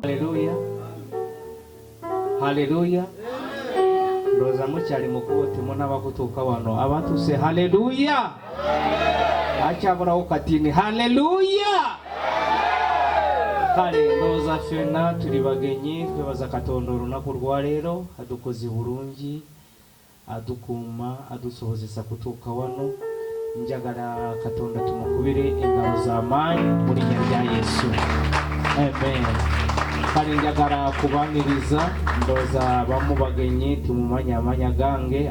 Haleluya. Haleluya. Ndoza mucyari mukubote mona bakutuka wano abatuse haleluya. Achabura ukatini haleluya. Kale ndoza fena turi bagenyi twebaza katondo runako rwa rero adukoze burungi adukuma adusohozesa kutuka wano njagara katonda tumukubire ingaro za manyi muri nyarya Yesu. Amen. Kale njagara kubaniriza ndoza bamubagenyi timumanya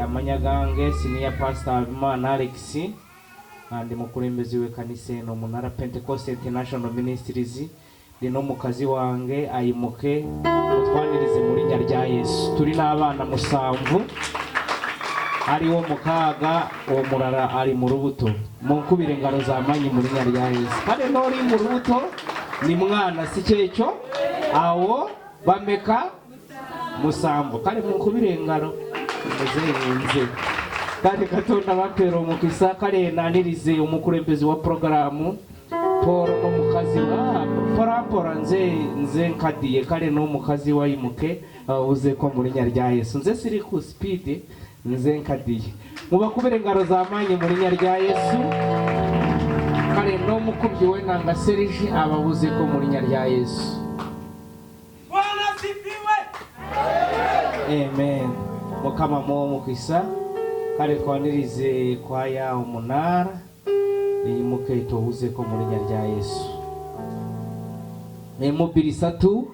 amanyagange senior pastor Imana Alex andi mukurembezi we kanise no munara Pentecost International Ministries lino mukazi wange ayimuke utwanirize muri nyarya Yesu. Turi n'abana musamvu ari wo mukaga uwo murara ari mu rubuto munkubire ngaro za manyi muri nyarya Yesu. Kale nori mu rubuto ni mwana sikecyo awo bameka musamvu kale munkubire ngaro muzenze. Kale katonda bapero mukisa kale nanirize umukurembezi wa programu Paul no mukazi wa porapora nze nkadiye kale no mukazi wa imuke uze ko muri nyarya Yesu nze siri ku speed nze nkadiye mubakubire ngaro za manyi muri nyarya Yesu. Kale no mukubyi we nanga Serge ababuze ko muri nyarya Yesu. Bwana sifiwe. Amen. Mukama mo mukisa kale twanirize kwa ya umunara imuke itobuze ko muri nyarya Yesu. Mubiri satu.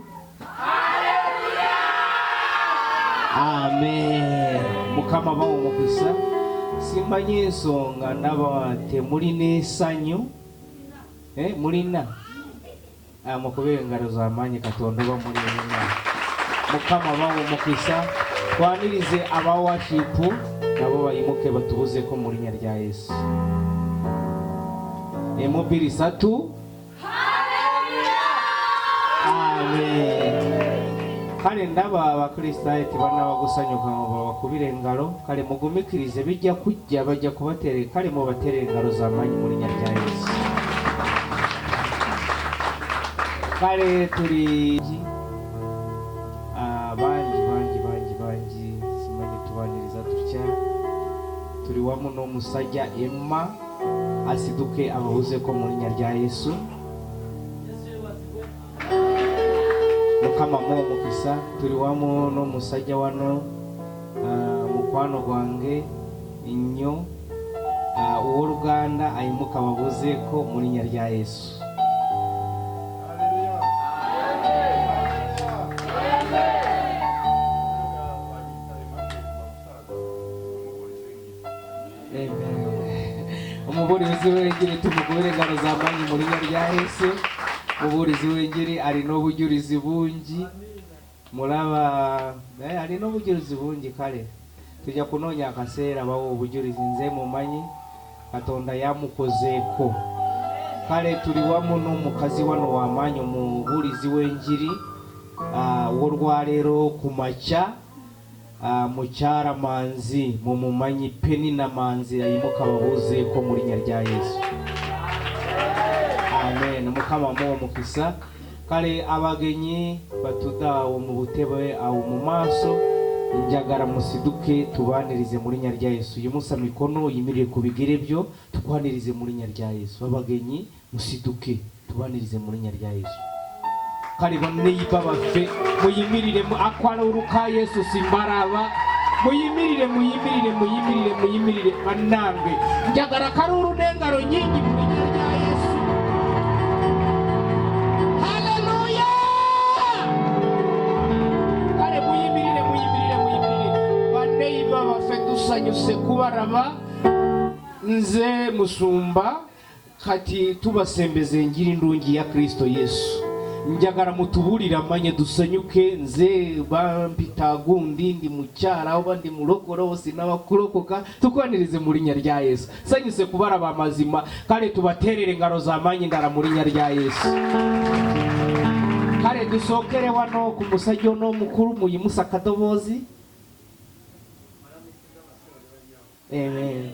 Haleluya. Amen. Mukama bawo mukisa simba nyesonga nabate muri nesanyu murina mukubire ngaro za manyi katondo ba muri nina. Mukama bawo mukisa twanirize aba worship nabo bayimuke batubuze ko muri nyarya Yesu. Mubiri satu. Haleluya. Amen. Kale ndaba abakristayo tibana bagusanyuka ngo bakubire ngaro kale mugumikirize bijya kujya bajya kubatere kale mu batere ngaro za manyi muri nyarya Yesu. Kale turi banji simanyi tubaniriza tutya turi wa muno musajja Emma asiduke ababuze ko muri nyarya Yesu. Mukama mo mukisa turi wa muno musajja wano mukwano gwange inyo uwo Ruganda ayimuka ababuze ko muri nyarya Yesu. Umuburizi wengiri tumugure ngaro za manyi muri nyarya Yesu. Umuburizi wengiri ari no bujurizi bungi muraba ari no bujurizi bungi kale tujya kunonya akasera bawo bujurizi nze mu manyi katonda yamukozeko. Kale turi wa muno mukazi wano wa manyi umuburizi wengiri wo rwarero kumacha mucyara manzi mu mumanyi peni na manzi ayimuka babuze ko muri nyarya Yesu. Amen. Mukama mo mukisa kale abagenyi batudawo mu butebe aho mu maso njagara musiduke tubanirize muri nyarya Yesu. Yimusa mikono yimirire kubigire byo tukwanirize muri nyarya Yesu. Abagenyi musiduke tubanirize muri nyarya Yesu. Kale bane babafe muyimirire mu akwara uruka Yesu simbaraba muyimirire banambe njagara karuru nengaro nyingi muri nyarya Yesu. Haleluya. Kale muyimirire bane babafe dusanyuse kubaraba nze musumba kati tubasembeze ngira indungi ya Kristo Yesu. Njagara mutuburira amanye dusanyuke nze bampitagundi ndi mucyara aho bandi murokoro bose n'abakurokoka tukwanirize muri nyarya Yesu. Sanyuse kubara bamazima kale tubaterere ngaro za manyi ndara muri nyarya Yesu. Kale dusokere wano ku musajyo no mukuru muyimusa kadobozi. Amen.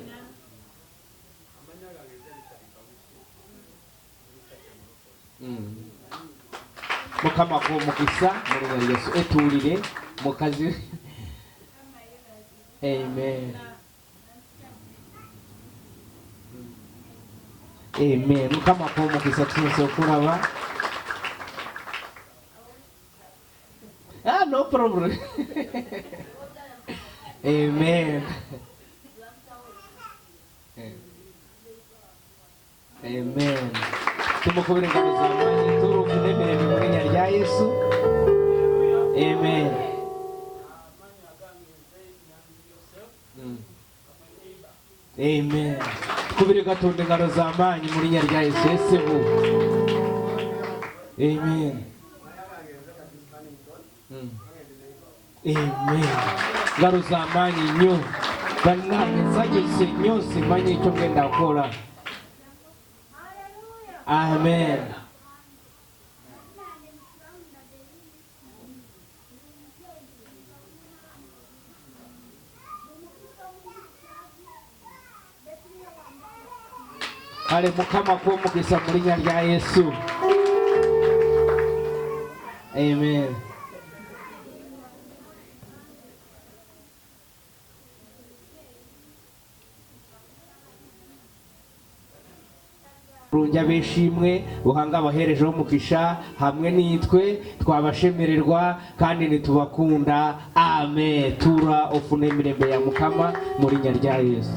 mukama ko mukisa muri Yesu etulire mukazi. Amen. Amen. Mukama ko mukisa tuso kuraba. No problem. Amen. Amen. Tumukubire ngabo zamani turu kudemere mu rya Yesu. Amen. Amen. Kubire gatonde ngaro zamani muri rya Yesu Yesu. Amen. Amen. Ngaro zamani nyo. Banane zageze nyose manye icyo ngenda gukora. Amen. Ale mukama ko mukisa muri rya Yesu. Amen. Runja beshimwe buhanga abaherejeho mukisha hamwe nitwe twabashemererwa kandi nitubakunda. Amen. Tura ofune mirembe ya mukama muri rya Yesu.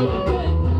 Good.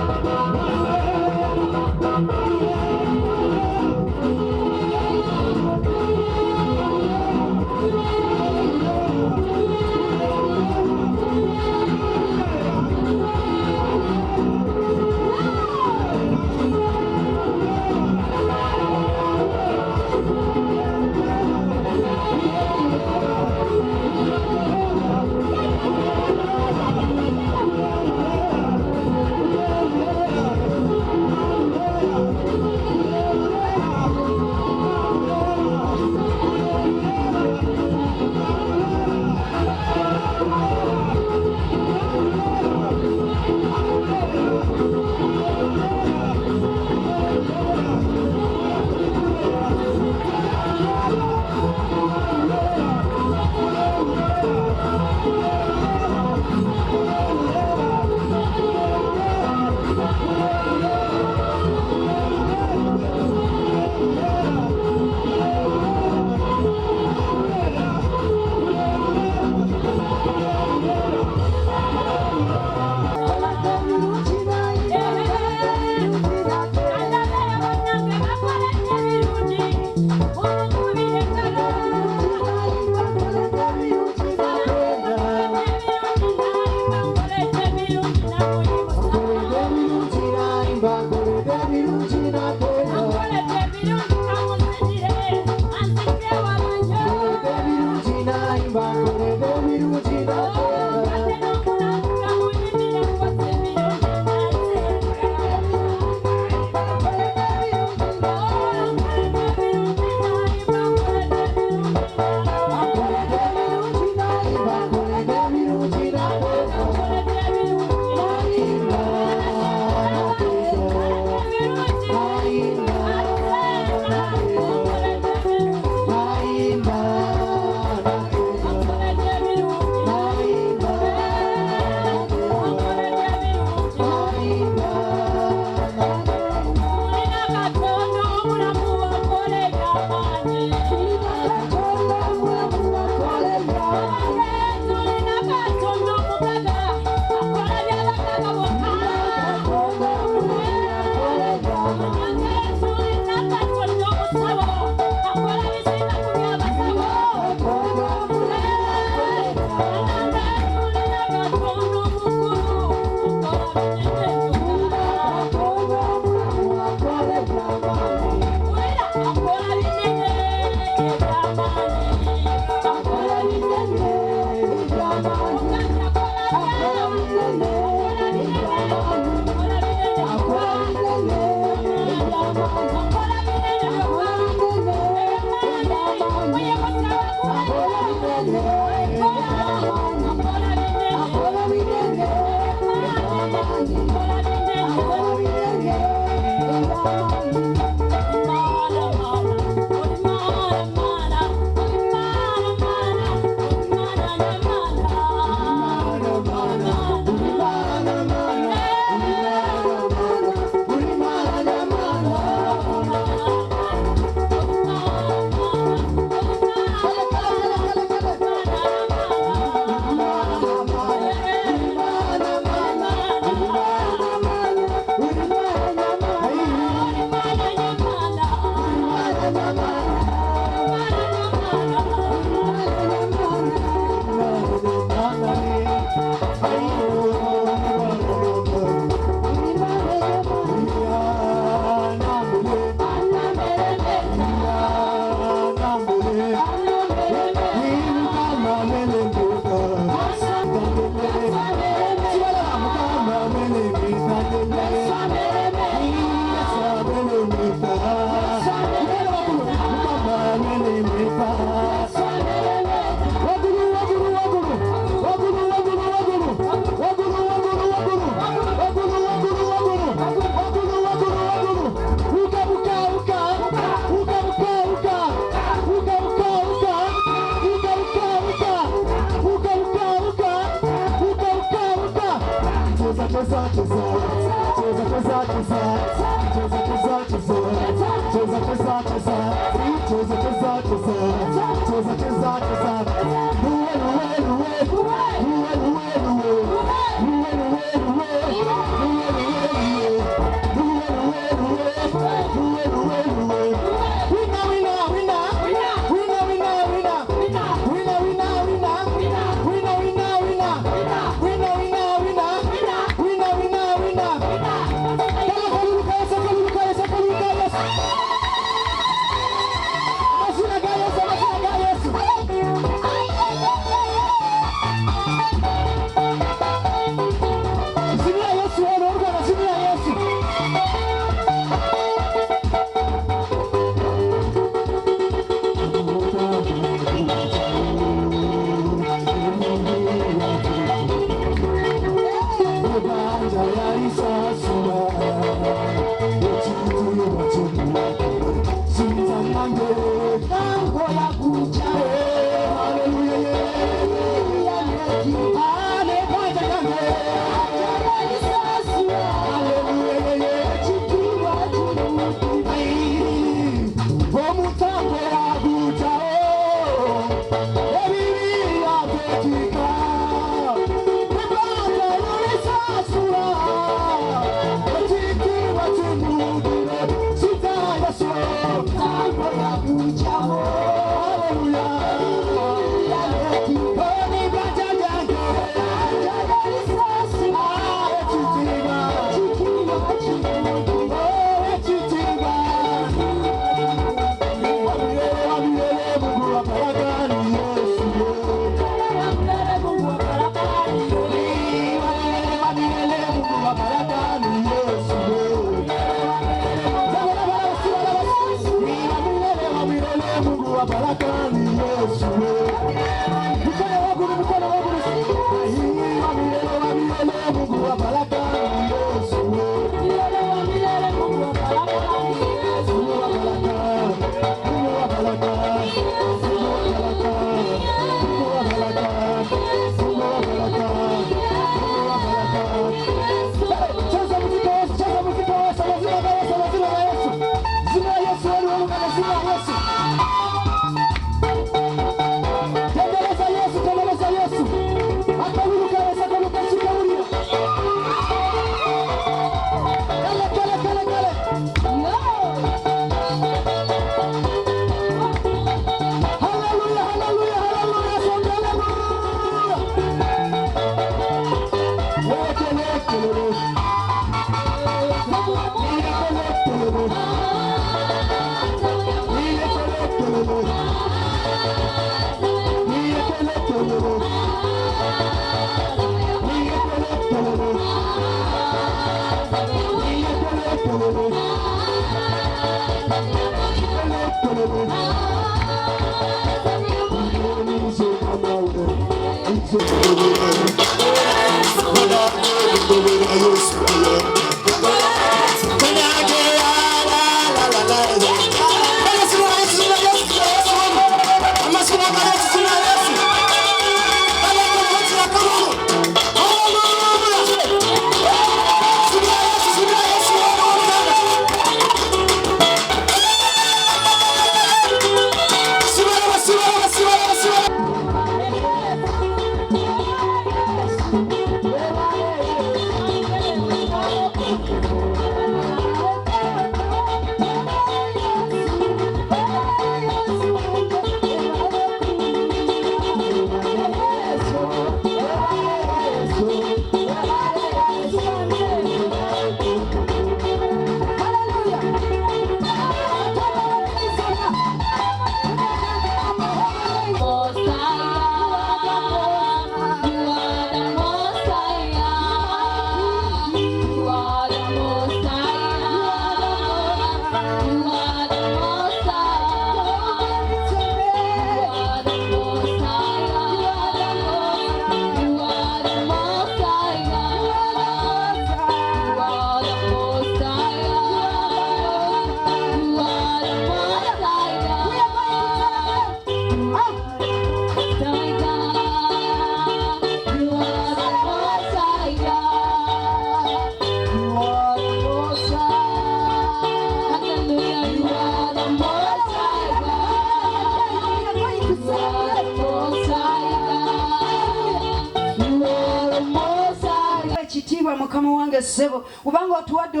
Mukama wange ssebo ubanga otuwadde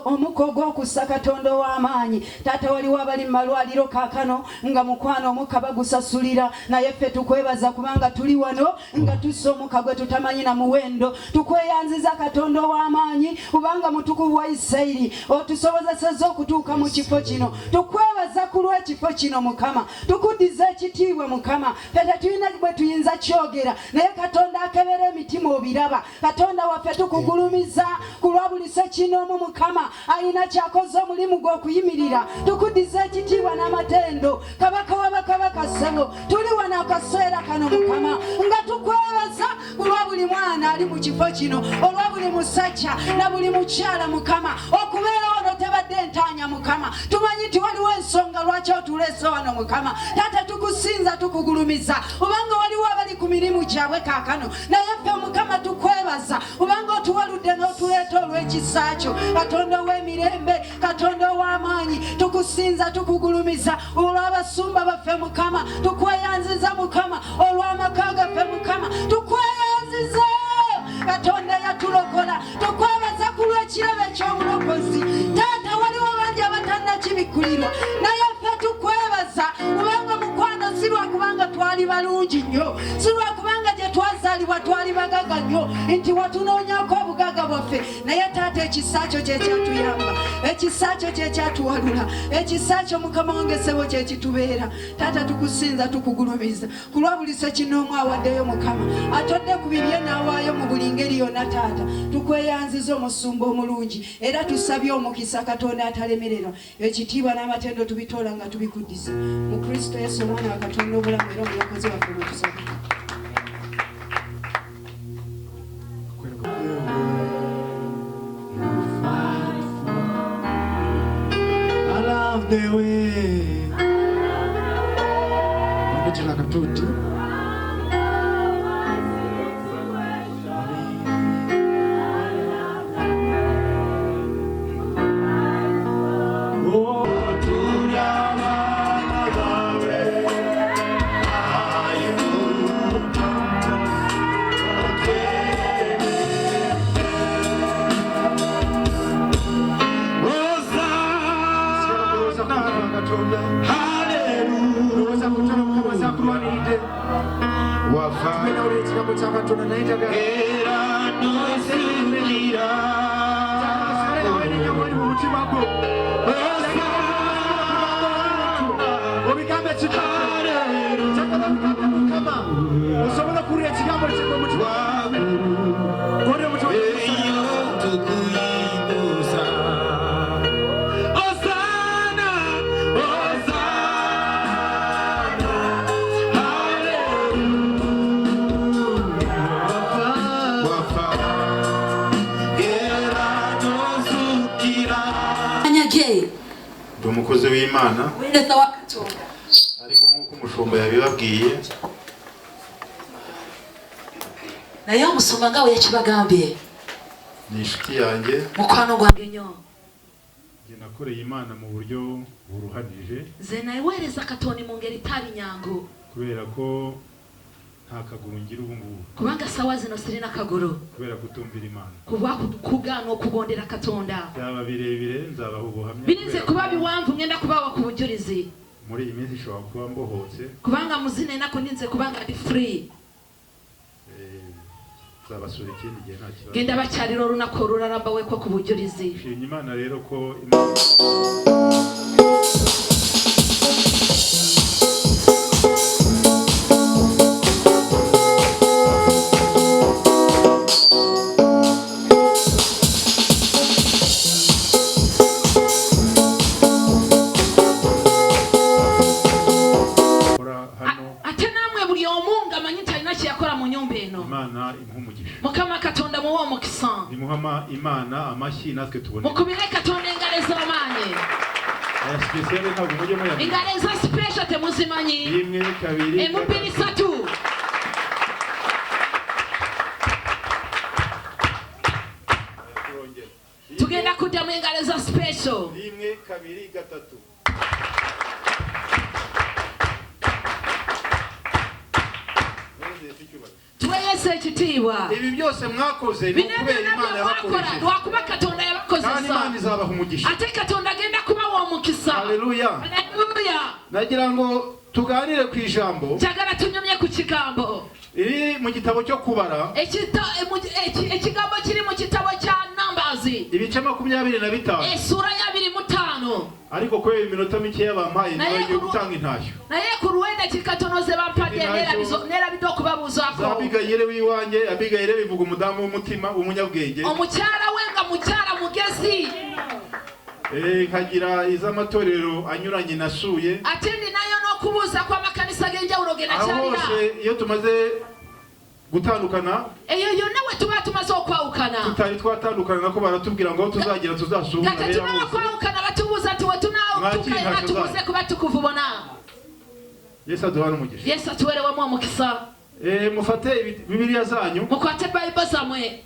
omuko gw'okussa Katonda w'amaanyi taata waliwo abali mu malwaliro kaakano nga mukwano omukka bagusasulira naye ffe tukwebaza kubanga tuli wano nga tussa omukka gwe tutamanyi na muwendo tukweyanziza Katonda w'amaanyi ubanga mutukuvu wa Isirayiri otusobozesezza okutuuka mu kifo kino tukwebaza ku lw'ekifo kino Mukama tukuddiza ekitiibwa Mukama ffe tetulina bwe tuyinza kyogera naye Katonda akebera emitima obiraba Katonda waffe tukugulumiza kulwa buli sekinomu Mukama alina kyakoze omulimu gw'okuyimirira tukuddiza ekitiibwa n'amatendo kabaka w'abakabaka ssebo tuli wano akaseera kano Mukama nga tukwebaza kulwa buli mwana ali mu kifo kino olwa buli musajja na buli mukyala Mukama okubeera wano tebadde tuwadde entanya mukama tumanyi ti waliwo ensonga lwaki otulese wano mukama tata tukusinza tukugulumiza obanga waliwo abali ku mirimu gyabwe kaakano naye ffe mukama tukwebaza obanga otuwaludde n'otuleeta olw'ekisa kyo katonda w'emirembe katonda w'amaanyi tukusinza tukugulumiza olw'abasumba baffe mukama tukweyanziza mukama olw'amaka gaffe mukama tukweyanziza katonda yatulokola tukwebaza ku lw'ekirabo eky'obulokozi taata waliwo bangi abatannakibikulirwa naye ffe tukwebaza kubanga mukwano si lwakubanga twali balungi nnyo si lwakubanga gye twazaalibwa twali bagaga nnyo nti watunoonyako obugaga bwaffe naye taata ekisa kyo kyekyatuyamba ekisa kyo kyekyatuwalula ekisa kyo mukama wange ssebo kyekitubeera taata tukusinza tukugulumiza ku lwa buli sekinoomu awaddeyo mukama atodde ku bibye n'awaayo mu buli ngeri yonna taata tukweyanziza omusumba omulungi era tusabye omukisa katonda atalemererwa ekitiibwa n'amatendo tubitoola nga tubikuddiza mu kristo yesu omwana wa katonda obulamu era omulokozi waffe mwetusabye. I love the way Angela Katuti umukozi w'Imana ariko nk'uko umushumba yabibabwiye naye omusumba nga wekibagambye ni inshuti yanjye mukwano gwange nnyo nge nakoreye Imana mu buryo buruhanije ze naweereza Katonda mu ngeri itali nyangu kubera ko nta kaguru ngira ubu ngubu kubanga sawa zino sirina kaguru kubera kutumvira Imana kuba kugana okugondera Katonda byaba birebire nzabaho ubuhamya birinze kuba biwanvu ngenda kubawa ku bujurizi muri iyi minsi ishobora kuba mbohotse kubanga muzine nako ndinze kubanga ndi free nzabasura ikindi gihe nta kibazo genda bacyariro runako ruraramba we ko ku bujurizi nshimye Imana rero ko Imana Mukama Katonda muwa mukisa nimuhama Imana amashyi natwe tubone mukubire Katonda engaleza amanye special ntabwo mujye muya engaleza special temuzimanyi imwe kabiri emupiri satu tugenda kujya mu engaleza special imwe kabiri gatatu twese ekitiibwa ibi byose mwakoze ni kubera Imana yabakoresheje lwakuba Katonda yabakozesa kandi Imana izabaha umugisha ate Katonda agenda kubawa omukisa haleluya haleluya nagira ngo tuganire ku ijambo njagala tunyumye ku kigambo iri mu gitabo cyo kubara ekigambo kiri mu kitabo kya Numbers ibice 25 esura ya 25 ariko kwe iminota mike yabampaye nayo gutanga intashyo naye ku ruwenda kikatonoze bampadde nera bidokubabuzaako zabigayire wiwanje abigayire bivuga umudamu w'umutima w'umunyabwenge omukyala wenga mukyala mugezi nkagira iz'amatorero anyuranye nasuye ate ndi nayo n'okubuuza kw'amakanisa g'enjawulo ge nakyalira iyo tumaze gutandukana eyo yonna we tuba tumaze okwawukana tutari twatandukana nako baratubwira ngo tuzagira tuzasubira kati tumala kwawukana batubuuza nti we tunaawukana tubuze kuba tukuvu bona. Yesu aduhana umugisha. Yesu atuwere wamu omukisa. Mufate Bibiliya zanyu mukwate Bible zamwe.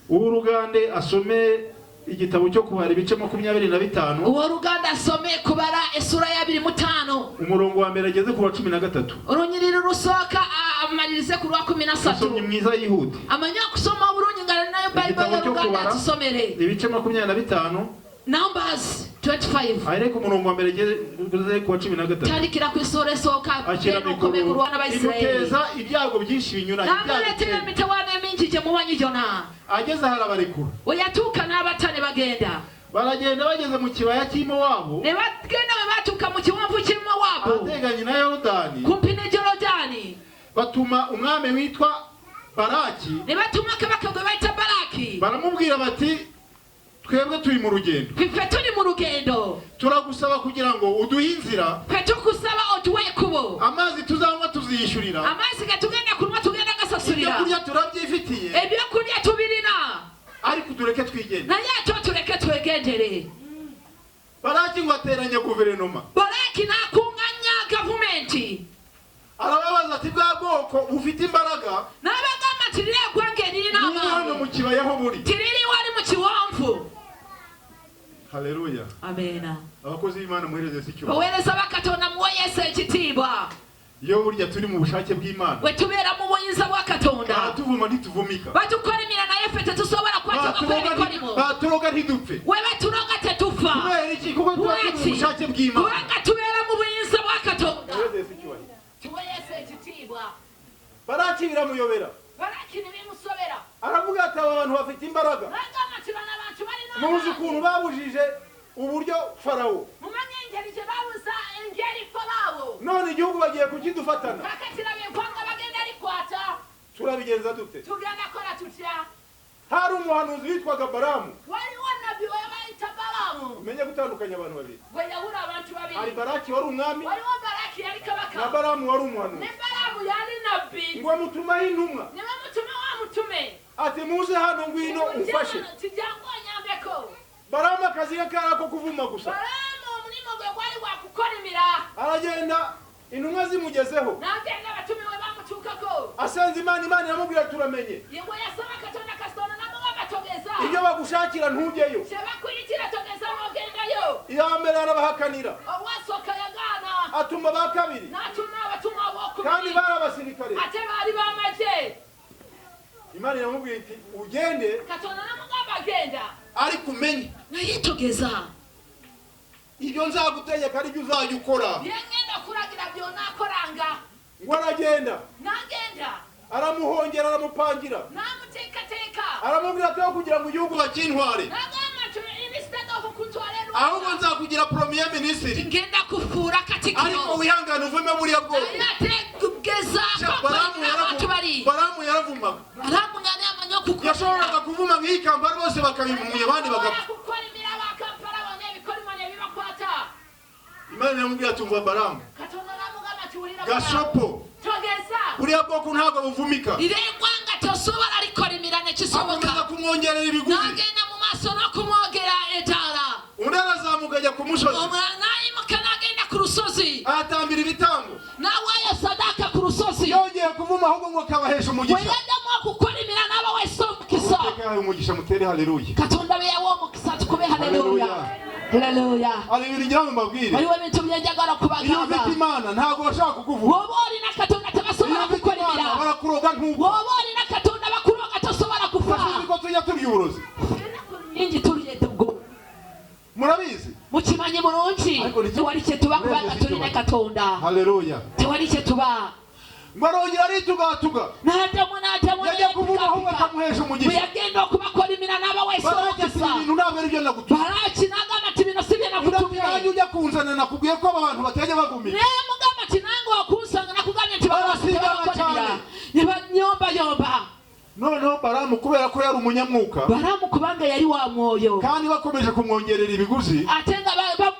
Urugande asome igitabo cyo kubara ibice 25. Uwo ruganda asome kubara esura ya 25. Umurongo wa mbere ageze ku wa 13. Urunyiriro rusoka amalirize ku wa 13. Asomye mwiza yihuta. Amanya kusoma burungi ngana nayo Bible ya ruganda tusomere. Ibice 25. Numbers 25. Ariko umurongo wa mbere ageze ku wa 13. Tandikira ku isura esoka akome ku rwana bayisirayeli. Ibyago byinshi binyuranye. Namuletera mitawane mingi je mubanyi jona. Ageze harabarekura. Oyatuka n'abatane bagenda. Baragenda bageze mu kibaya cy'imo wabo. Ne bagenda batuka mu kiwamvu cy'imo wabo. Ateganye na Yorodani. Kumpine Yorodani. Batuma umwami witwa Baraki. Ne batuma kabaka gwe bayita Baraki. Baramubwira bati twebwe turi mu rugendo. Twe turi mu rugendo. Turagusaba kugira ngo uduhe inzira. Twe tukusaba otuwe kubo. Amazi tuzanywa tuziyishurira. Amazi gatugenda kunywa tugenda gasasurira. Ibyo kurya turabyifitiye. Ebyo kurya tubirina. Ariko tureke twigende. Na yato tureke twegendere. Baraki ngo ateranye guverinoma. Baraki nakunganya government. Arababaza ati bwa bwoko ufite imbaraga. Nabagama tirire kwangeni n'ama. Hano mu kibaya ho buri. Tiriri wari mu kiwamvu. Haleluya. Amena. Abakozi b'Imana muhereze sikyo. Bawereza bakatona mu Yesu ekitibwa. Iyo burya turi mu bushake bw'Imana. We tubera mu buyinza bwa Katonda. Tuvuma ntituvumika. Batukora imira na Yefete tusobora kwatuka kw'ebikolimo. Baturoga ntidupfe. We baturoga tetufa. Kubera iki? Kuko turi mu bushake bw'Imana. Kubanga tubera mu buyinza bwa Katonda. Muhereze sikyo. Tuwe Yesu ekitibwa. Baraki biramuyobera. Baraki nibimusobera. Aravuga ati abantu bafite imbaraga. Nagama kibana abantu bari na. Muzi ukuntu babujije uburyo Farawo. Mumanye ingeri je babuza ingeri Farawo. None igihugu bagiye kukidufatana. Kakatira byekwanga bagenda ari kwata. Turabigenza dute? Tugenda kora tutya. Hari umuhanuzi witwaga Balamu. Wari wanabi wabayita Balamu. Umenye gutandukanya abantu babiri. We yahura abantu babiri. Hari Baraki wari umwami. Wari wa Baraki yari kabaka. Na Balamu wari umuhanuzi. Ne Balamu yari nabi. Ngo mutumaho intumwa. Ne bamutume wa mutume. Ati muze hano ngwino umfashe. Tujyango nyambeko. Balamu akazi ke karako kuvuma gusa. Balamu umurimo gwe gwari wakukorimira. Aragenda intumwa zimugezeho. Nagenda batumiwe bamutukako. Asenze Imana iramubwira turamenye. Yego yasaba Katonda kasitona namo bagatogeza. Ibyo bagushakira ntujyeyo. Sheba kwirikira togeza mugendayo. Iya mbere arabahakanira. Owasoka yagana. Atuma ba kabiri. Natuma abatuma boko. Kandi bari abasirikare. Ate bari bamaje. Imana iramubwira iti ugende. Katonda namugamba agenda. Ariko umenye nayitogeza. Ibyo nzagutegeka ari byo uzajya ukora. Yengenda kuragira byo nakoranga. Ngo aragenda. Nagenda. Aramuhongera aramupangira. Namutekateka. Aramubwira ati kugira ngo igihugu bakintware. Nagama tu instead of kuntwarero. Ahubwo nzakugira premier minister. Ngenda kufura katikiro. Ariko wihangane uvume buriya bwoko. Nategeza Balamu yaravumaga. Balamu ngane amanyo kukora. Yashoboraga kuvuma nk'ikamba bose bakabimumuye abandi bagapfa. Imana iramubwira ati umva Balamu. Gashopo. Buriya bwoko ntabwo buvumika. Irengwanga tosobora arikorimira kisoboka. Akomeza kumwongerera ibiguzi. Nagenda mu maso no kumwogera etara. Undarazamuka ajya ku musozi. Umwana imuka nagenda ku rusozi. Atambira ibitambo. Nawayo sadaka ku rusozi. Yongeye kuvuma ahubwo ngo kabahesha umugisha. Wenda mo kukorimira naba weso mukisa. Umugisha mutere haleluya. Katonda be yawo mukisa tukube haleluya. Haleluya. Alibiri ngira mbabwire. Waliwe bintu byajagara kubagaba. Iyo ufite Imana ntago bashaka kukuvuga. Wobori na Katonda tabasobora kukorimira. Barakuroga ntuko. Wobori na Katonda bakuroga tosobora kufa. Ko tujya tubyuburozi. Inji turiye tubwo. Murabizi? Mukimanye mulungi. Tuwali cye tuba kubanga turi na Katonda. Haleluya. Tuwali cye tuba. Barongera ari tugatuga. Natamu yajya kuvuga ahubwo akamuhesha umugisha. Yagenda kubakorimira naba wese okisa. Ibintu ntabwo ari byo nagutumye. Barakinaga amati bino sibye nagutumye. Ujya kunzana nakubwiye ko abantu batajya bagumira. Mugamba kinango wakunsanga nakuganye nti barakorimira. Nyomba. Noneho Balamu kubera ko yari umunyamwuka. Balamu kubanga yari wa mwoyo. Kandi bakomeje kumwongerera ibiguzi. Atenga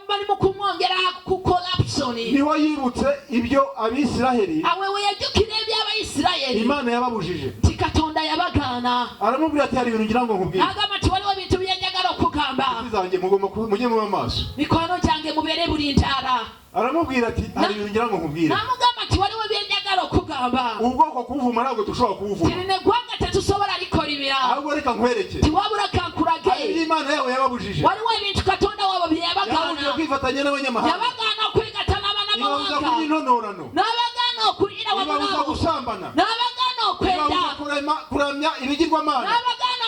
bari mu kumwongera ku corruption. Niho yibutse ibyo Abisiraheli. Awewe yajukire by'Abayisiraheli. Isirayeli Imana yababujije tikatonda yabagana aramubwira ati hari ibintu ngira ngo nkubwire agama tiwaliwo bintu byenjagala okugamba bizanjye mugomba mujye mu maso mikono gyange mubere bulintara aramubwira ati hari ibintu ngira ngo nkubwire namugamba tiwaliwo byenjagala okugamba ubwoko kuvuma ntabwo dushobora kuvuma tirine gwanga tetusobola likolibira ahubwo reka nkwereke tiwabula kankurage Imana yawe yababujije waliwo ebintu katonda wabo bye yabagana kwifatanya n'abanyamahanga yabagana okwegatana ibabuza abanamawanga kubyintonorano n'abagana okulira ibabuza wamunabo gusambana n'abagana okwenda ibabuza kuramya ibigirwamana n'abagana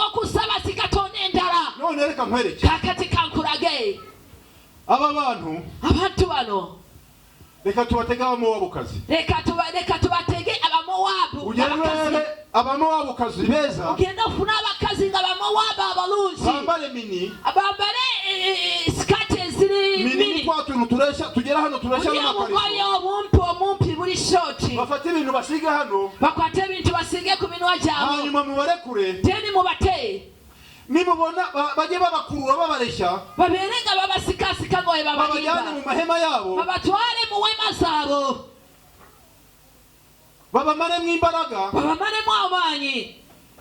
okusaba sikatonda endala none reka nkwereke kakati kankurage aba bantu abantu bano reka tubatege abamowabukazi reka tubatege abamowabu ugerere abamowabukazi beza ugenda ofuna abakazi nga bamowabu abalungi bambale mini bambale sikati eziri mini twa tuntu tugera hano turesha n'amakariso omumpi buli shoti bafate ibintu basiga hano bakwate ebintu basige ku minwa gyabo hanyuma mubarekure teni mubate nimubona bajye babakurura babareshya baberenga babasikasika ngo babajyane mu mahema yabo babatware mu wema zabo babamaremo imbaraga babamaremo amaanyi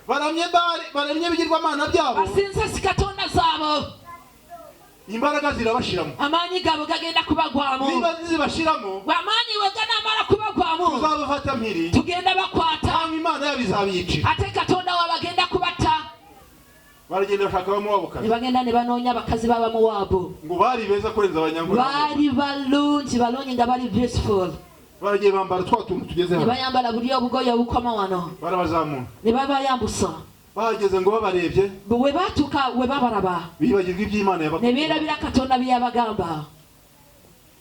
baramye ibigirwamana byabo basinze sikatonda zabo imbaraga zirabashiramo amaanyi gabo gagenda kubagwamu niba zibashiramo amaanyi weganamara kubagwamu tuzabafata mpiri tugenda bakwata cyangwa Imana yabizabiyicira ate katonda wabagenda kubata baragenda bashaka abamowabukazi nibagenda nebanonya abakazi b'abamowabu ngo bari beza kurenza abanyangura bari balungi nga bali beautiful baragiye bambara twa tuntu tugeze hano nebayambala buli obugoye obukoma wano barabazamura nebabayambusa bahageze ngo babarebye we batuuka we babaraba bibagirwa iby'Imana ne beerabira katonda bye yabagamba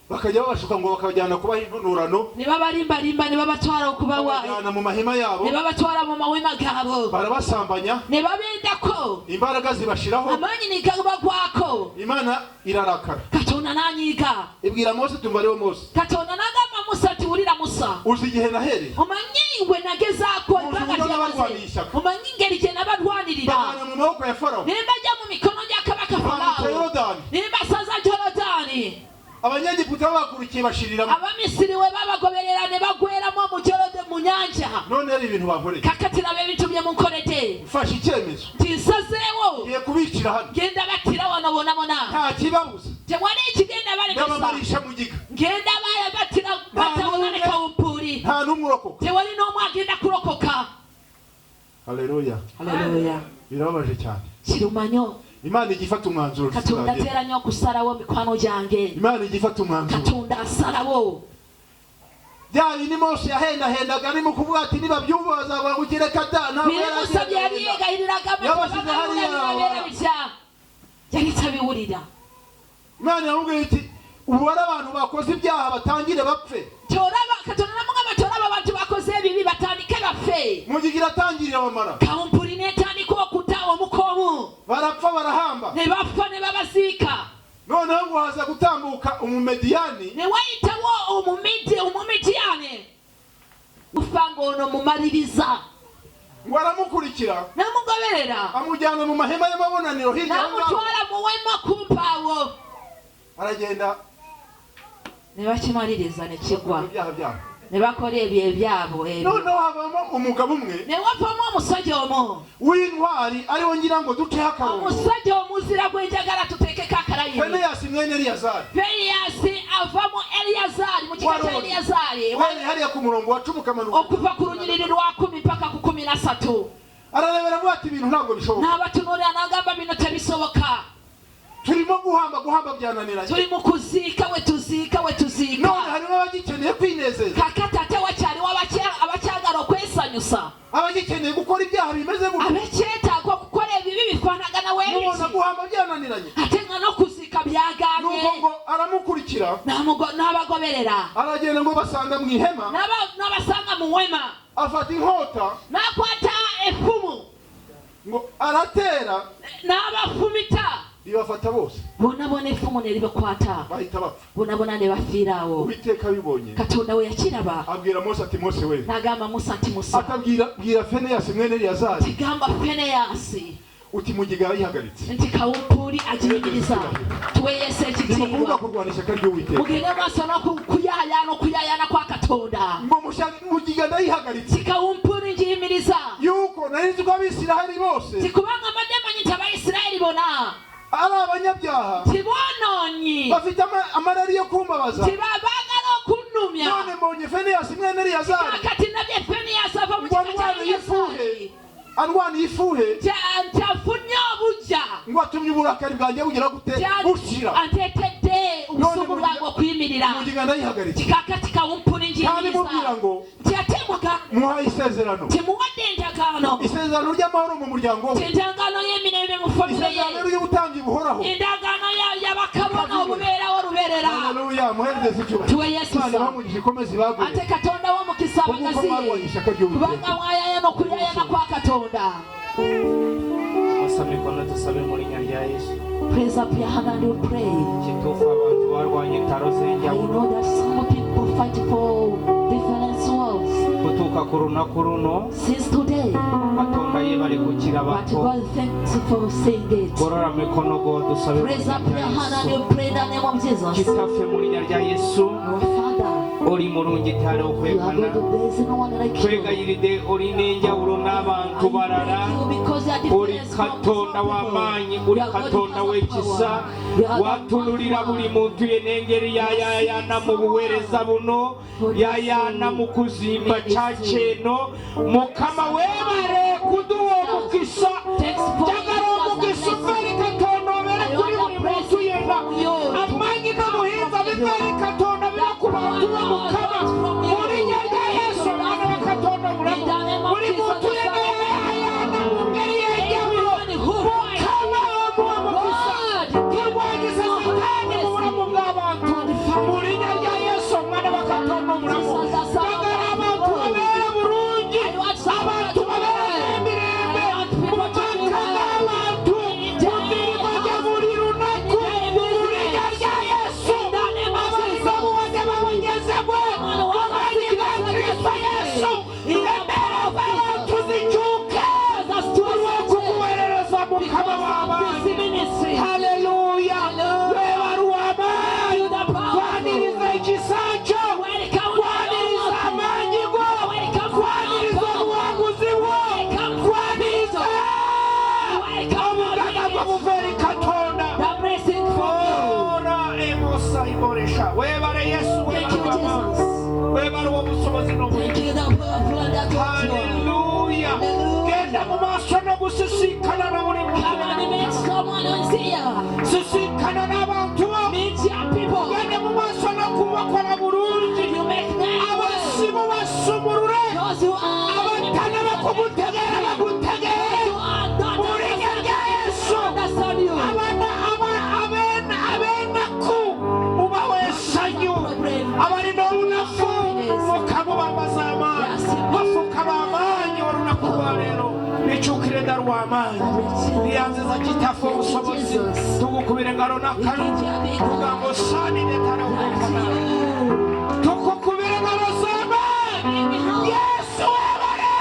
bakajya babashuka ngo bakabajyana kubaha intunurano ne babalimbalimba ne babatwala babajyana mu mahema yabo ne babatwala mu mawema gaabo barabasambanya ne babendako imbaraga zibashiraho amaanyi ne gabagwako Imana irarakara katonda n'anyiiga ibwira Mose tumva rero Mose katonda n'agamba Musa ati wulira Musa uzi igihe nahere omanyi we nagezaako omanyi ngeri gye nabalwanirira bagana mu maboko ya Farawo ne mbajja mu mikono gya kabaka Farawo ne mbasaza Jorodani abanyegiputa bakurikiye bashiriramo abamisiri we babagoberera ne bagweramo mu nyanja none ari ibintu bankoreye kakati nabo ebintu bye munkolede mfashe icyemezo tinsazeewo ngiye kubicira hano genda battira wano bonabona nta kibabuza tewali ekigenda balemesa ndabamarisha mu giga ngenda battira batabona ne kawumpuli nta n'umwe urokoka tewali n'omu agenda kulokoka haleluya haleluya birababaje cyane kirumanyo Imana igifata umwanzuro katonda atera nnyo okusalawo mikwano gyange Imana igifata umwanzuro katonda asalawo bya bindi Mose yahendahendaga arimo kuvuga ati nibabyumva bazabura gukire kata birimusabye yari yegayiriraga yabasize hariya yari tabiwulira Imana yamubwiye iti ubara abantu bakoze ibyaha batangire bapfe katonda namugamba toraba abantu bakoze ebibi batandike baffe mugigira atangirira bamara kawumpuli netandika okuta omukomu barapfa barahamba ne bafa ne babaziika noneho ngo haza gutambuka umumediyani ne wayitawo omumidiyani ufa ng'ono mumaliriza ngo aramukurikira namugoberera amujyana mu mahema y'amabonaniro hirya namutwala mu wema kumpaawo aragenda ne bakimaliriza ne kigwa ibyaha byabo ne bakola ebyo ebyabo ebyo noneho havamo umugabo umwe ne wavamu omusajja omu w'intwari ariwo ngira ngo duteho akarongo omusajja omuzira gwenjagala tuteekeko akalayini Feneyasi mwene Eliyazari Feneyasi ava mu Eliyazari mu kika kya Eliyazari wari hariya ku murongo wa 10 kamanuka okuva ku lunyiriri lwa 10 mpaka ku 13 ararebera avuga ati ibintu ntabwo bishoboka n'abatunuulira n'agamba bino tebisoboka turimo guhamba byananiranye tuli mu kuziika we tuziika none harimo abagikeneye kwinezeza kakati ate wakyaliwo abakyagala okwesanyusa abagikeneye gukora ibyaha bimeze gutyo abekyetaaga okukola ebibi bifaanagana mubona weebiki guhamba byananiranye ate nga n'okuziika byagaanye nuko ngo aramukurikira n'abagoberera aragenda ngo basanga mu ihema n'abasanga mu wema afata inkota n'akwata effumu ngo aratera n'abafumita ibafata bose bonabona effumu ne libakwata bahita bapfa bonabona ne bafiiraawo Uwiteka bibonye katonda we yakiraba abwira Mose ati Mose we n'agamba Musa nti Musa bwira Feneyasi mwene Eliyazari tigamba Feneyasi uti mugiga yihagaritse nti kawumpuli agiyimiriza tuweeyesa ekitiibwa kurwana ishyaka ry'Uwiteka mugende maaso n'okuyayaana kwa katonda ngo mugiga ndayihagaritse abisiraheli bose tikubanga amademanye ntabayisirayeli bona ari abanyabyaha tibononyi bafite amarari yo kumbabaza tibabanga no kunumya none mbonye Feneyasi mwene Eliyazari kati nabye Feneyasi ava mu arwana yifuhe ntafunye obuja ngo atumye uburakari bwanjye bugira gute bushira antetedde ubusugu bwango kwimirira mugiga ndayihagaritse kikakati kawumpuni njye kandi mubwira ngo tiyatemuka muhaye isezerano timuwadendagano isezerano ry'amahoro mu muryango we endagano y'emirembe mu famire ye isezerano ry'ubutangi buhoraho endagano y'abakabona obuberawo luberera haleluya muhereze icyubahiro tuwe Yesu bamugisha ikomezi baguye ate katonda wo mukisa abagasi kubanga mwayaya no kuyayana kwa katonda Asame kono tusabe muri rya Yesu. Praise up your hand and you pray. Kitufa abantu barwanye taro I zenjawulo. know that some people fight for different souls. Kutuka kuruna kuruno. Since today, Katonda ye bari gukira but bato. God thanks you for saying it. Gorora mekono go dusabe muri Praise up rya your hand and Yesu. you pray in the name of Jesus. Kitafe muri rya Yesu. Our Father, Ori murungi tare you are okwekana. God of days and no one like you. Twegayiride ori nenjawulo n'abantu barara. Uri katonda w'amanyi, uri katonda w'ekisa, watululira buli muntu yenengeri yayana mu buweereza buno, yayana mu kuzimba kyakeno. Mukama weebale kuduwa omukisa, njagala omukisa eri katonda obere kuli buli muntu yenna. Amaanyi n'obuhinza bibeere katonda bira ku bantu ba Mukama. Mu linnya lya Yesu omwana wa Katonda omulamu, buli muntu yenna yayana mu ngeri y'enjawulo. Mukama omukisa kirwanyisa sitaani mu bulamu bw'abantu. Mu linnya lya Yesu omwana wa Katonda omulamu, njagala abantu babeere bulungi, abantu babeere emirembe mu maka g'abantu, mu mirimo gya buli lunaku. Mu linnya lya Yesu abayizi obuwadde bawonyezebwe mu maanyi ga Kristo Yesu. Embeera z'abantu zikyuke olw'okukuweerereza Mukama w'amaanyi. Haleluya. Weebaluwa amaanyi. Twaniriza ekisa kyo. Twaniriza amaanyi go. Twaniriza obuwanguzi bwo. Twaniriza obugagga bwo buva eri Katonda. Ora emosa iboresha. Weebale Yesu, weebaluwa amaanyi. Weebaluwa obusobozi n'obulungi. Haleluya. Genda mu maaso n'obusisinkana na buli muntu. Sisinkana n'abantu bo. Genda mu maaso n'okubakola bulungi. Abasimu basumulule. Abatana bakugutegeera bagutegeere. Mu linnya lya Yesu. Ab'enaku mubawe essanyu. Abalina olunaku Mukama bambaza amaanyi. Bafuuka b'amaanyi olunaku lwa leero. Likyukire ddala lw'amaanyi. Lyanziza Kitaffe obusobozi. Tugukubire engalo n'akanwa. Tugamba osaanire ddala obukama. Tukukubire engalo z'amaanyi. Yesu weebale.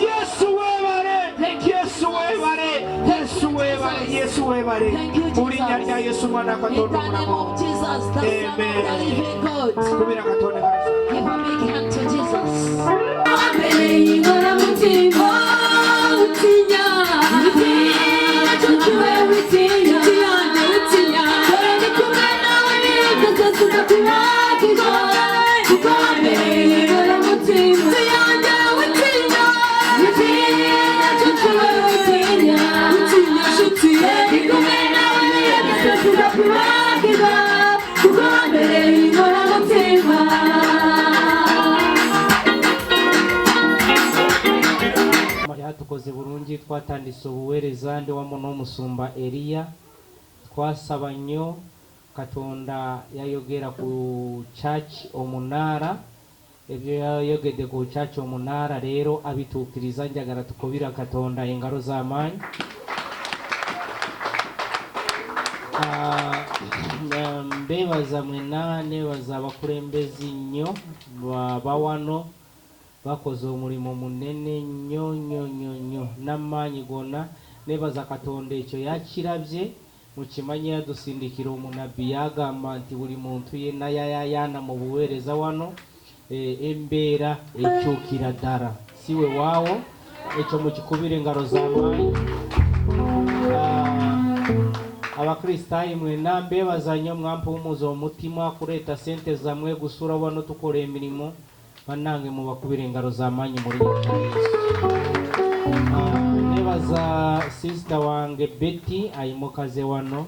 Yesu weebale. Yesu weebale. Yesu weebale. Yesu weebale. Mu linnya lya Yesu mwana wa In Katonda the name omulamu. of Jesus, the Son of the living God. Kubira Katonda engalo ze. Give a big hand to Jesus. Tukoze burungi twatandise obuweereza ndi wamu n'omusumba Eliya. Twasaba nnyo Katonda yayogera ku church omunaara, ebyo yayogedde ku church omunaara leero abituukiriza. Njagala tukubira Katonda engalo z'amaanyi. Mbeebaza mwena, neebaza abakulembezi nnyo bawano. Bakoze omulimu munene nnyo n'amaanyi gonna. Neebaza Katonda ekyo yakirabye. Mukimanyi yadusindikira omunabbi yagamba nti buli muntu yenna yayayana mu buweereza wano embeera ekyukira ddala. Si we waawo ekyo mukikubire engaro z'amaanyi. Abakristayo mwena mbebaza nnyo mwampumuza omutima kuleeta sente zammwe gusula wano tukola emirimu. Bannange mubakubire engaro z'amaanyi muri Yesu. Nebaza sister wange Betty ayimukaze wano.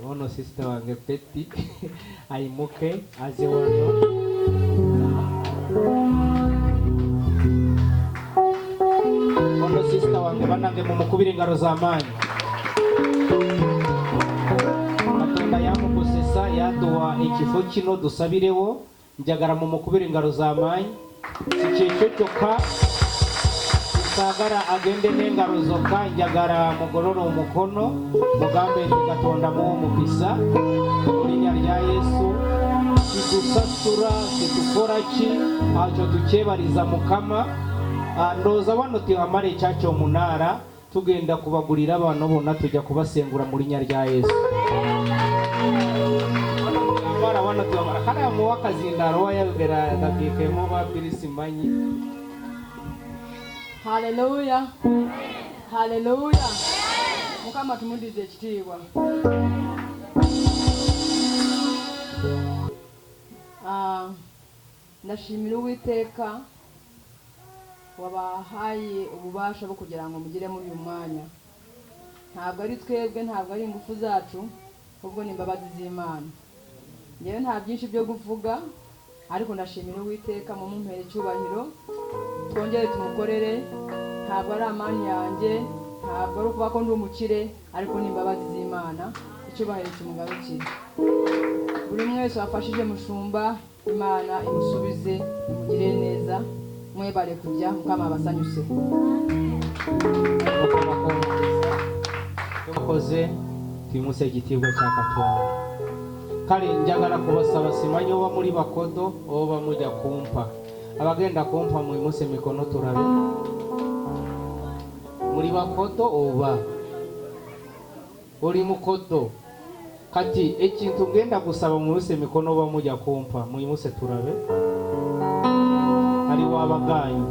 Ono sister wange Betty ayimuke aze wano. Ono sister wange bannange mumukubire engaro z'amaanyi. Katonda yamukozesa yaduwa ekifo kino dusabirewo. Njagala mumukubire engaro z'amaanyi. Sikyekyo kyokka sagara agende n'engaro zokka. Njagala mugolole omukono mugambe nti Katonda muwe omukisa mu linnya lya Yesu. Situsasula situkora ki akyo tukyebaliza Mukama. Ndowooza wano tiwamala ekyakyo omunaala tugenda kubagulira bano bonna tujja kubasengula mu linnya lya Yesu. Wano tiwamala kale muwakazi ndalwa yayogera dakiika emu oba bbiri simanyi. Haleluya. Haleluya. Mukama tumudize ekitiibwa. Ndashimira Uwiteka wabahaye ububasha bwo kugira ngo mugire muri uyu mwanya. Ntabwo ari twebwe, ntabwo ari ingufu zacu, ahubwo ni imbabazi z'Imana. Ngewe nta byinshi byo kuvuga, ariko ndashimira Uwiteka mu mumpere icyubahiro. Twongere tumukorere. Ntabwo ari amani yanjye, ntabwo ari ukuba ko ndi umukire, ariko ni imbabazi z'Imana. Icyubahiro kimugarukire. Buri mwese wafashije mushumba, Imana imusubize imugirire neza. Mwebale kujya Mukama abasanyuse. Tukoze timuse igitibwa cya Katonda. Kale njagala kubasaba simanyi oba muri bakodo oba mujja kumpa. Abagenda kumpa mwimuse mikono turabe. Muri bakodo oba oli mukodo. Kati ekintu ngenda gusaba mwimuse mikono oba mujja kumpa mwimuse turabe. Ali wabaganyi.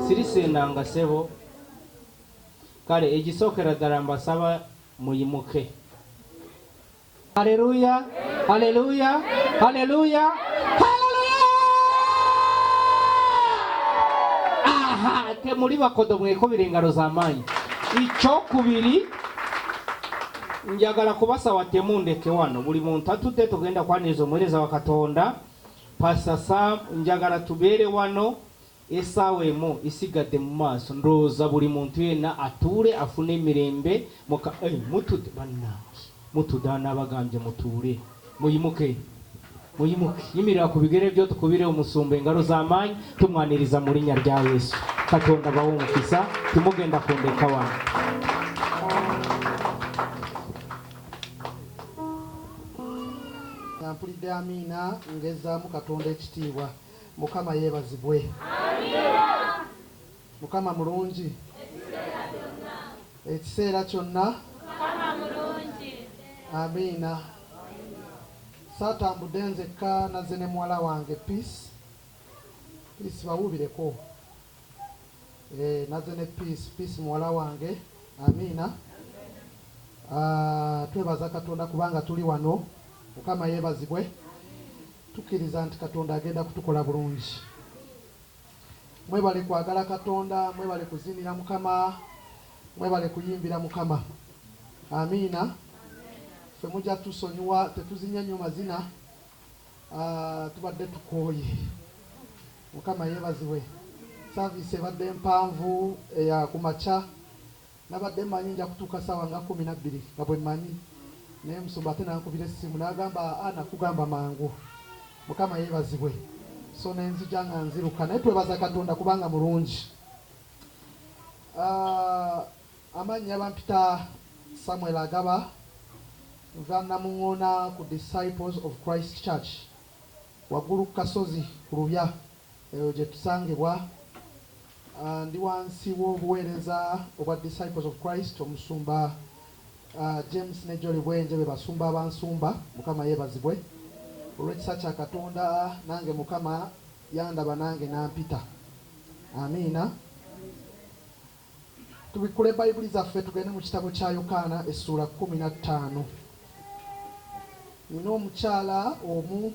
Sirisenanga sebo. Kale egisokera ddala mbasaba muyimuke. Haleluya. Haleluya. Haleluya. Haleluya. Aha, te muri bakodo mwekubira engaro z'amaanyi. Icyokubiri njagala kubasaba temundeke wano buli muntu atudde tugenda kwaniriza omuweereza wa Katonda Pastor Sam. Njagala tubeere wano esaawa emu isigadde mu maaso. Ndowooza buli muntu yenna atuule afune emirembe. Mutudde bannange, mutudde n'abagambye mutuule. Muyimuke, muyimuke. Yimirira ku bigere byo tukubire omusumba engalo z'amaanyi tumwaniriza mu linnya lya Yesu. Katonda bawe omukisa, timugenda kundeka wano. Mpulidde amiina ngezaamu Katonda ekitiibwa. Mukama yeebazibwe. Mukama mulungi ekiseera kyonna. Amiina. Saatambudde nzekka nazze ne muwala wange Peace bawubireko. Nazze ne Peace muwala wange. Amiina. Twebaza Katonda kubanga tuli wano. Mukama yeebazibwe. Tukkiriza nti Katonda agenda kutukola bulungi. Mwebale kwagala Katonda, mwebale kuzinira Mukama, mwebale kuyimbira Mukama. Amiina. Ffe mujja tusonyiwa, tetuzinya nnyo mazina. Tubadde tukooye. Mukama yeebazibwe. Saavisi ebadde mpanvu eya ku makya. Nabadde mmanyi nja kutuuka ssaawa nga 12 nga bwe mmanyi. Naye musumba ate nankubira essimu n'agamba nakugamba mangu. Mukama yeebazibwe. So nenzija nga nziruka naye twebaza Katonda kubanga mulungi. Amannya bampita Samuel Agaba, nva Namuŋŋoona ku Disciples of Christ Church waggulu ku kasozi ku Lubya eyo gye tusangibwa. Ndi wansi w'obuweereza obwa Disciples of Christ. Omusumba James ne Jolly Bwenje be basumba abansumba. Mukama yeebazibwe. Olw'ekisa kya Katonda nange Mukama yandaba nange nampita. Amiina. Tubikule Bayibuli zaffe tugende mu kitabo kya Yokaana essula 15. Nina omukyala omu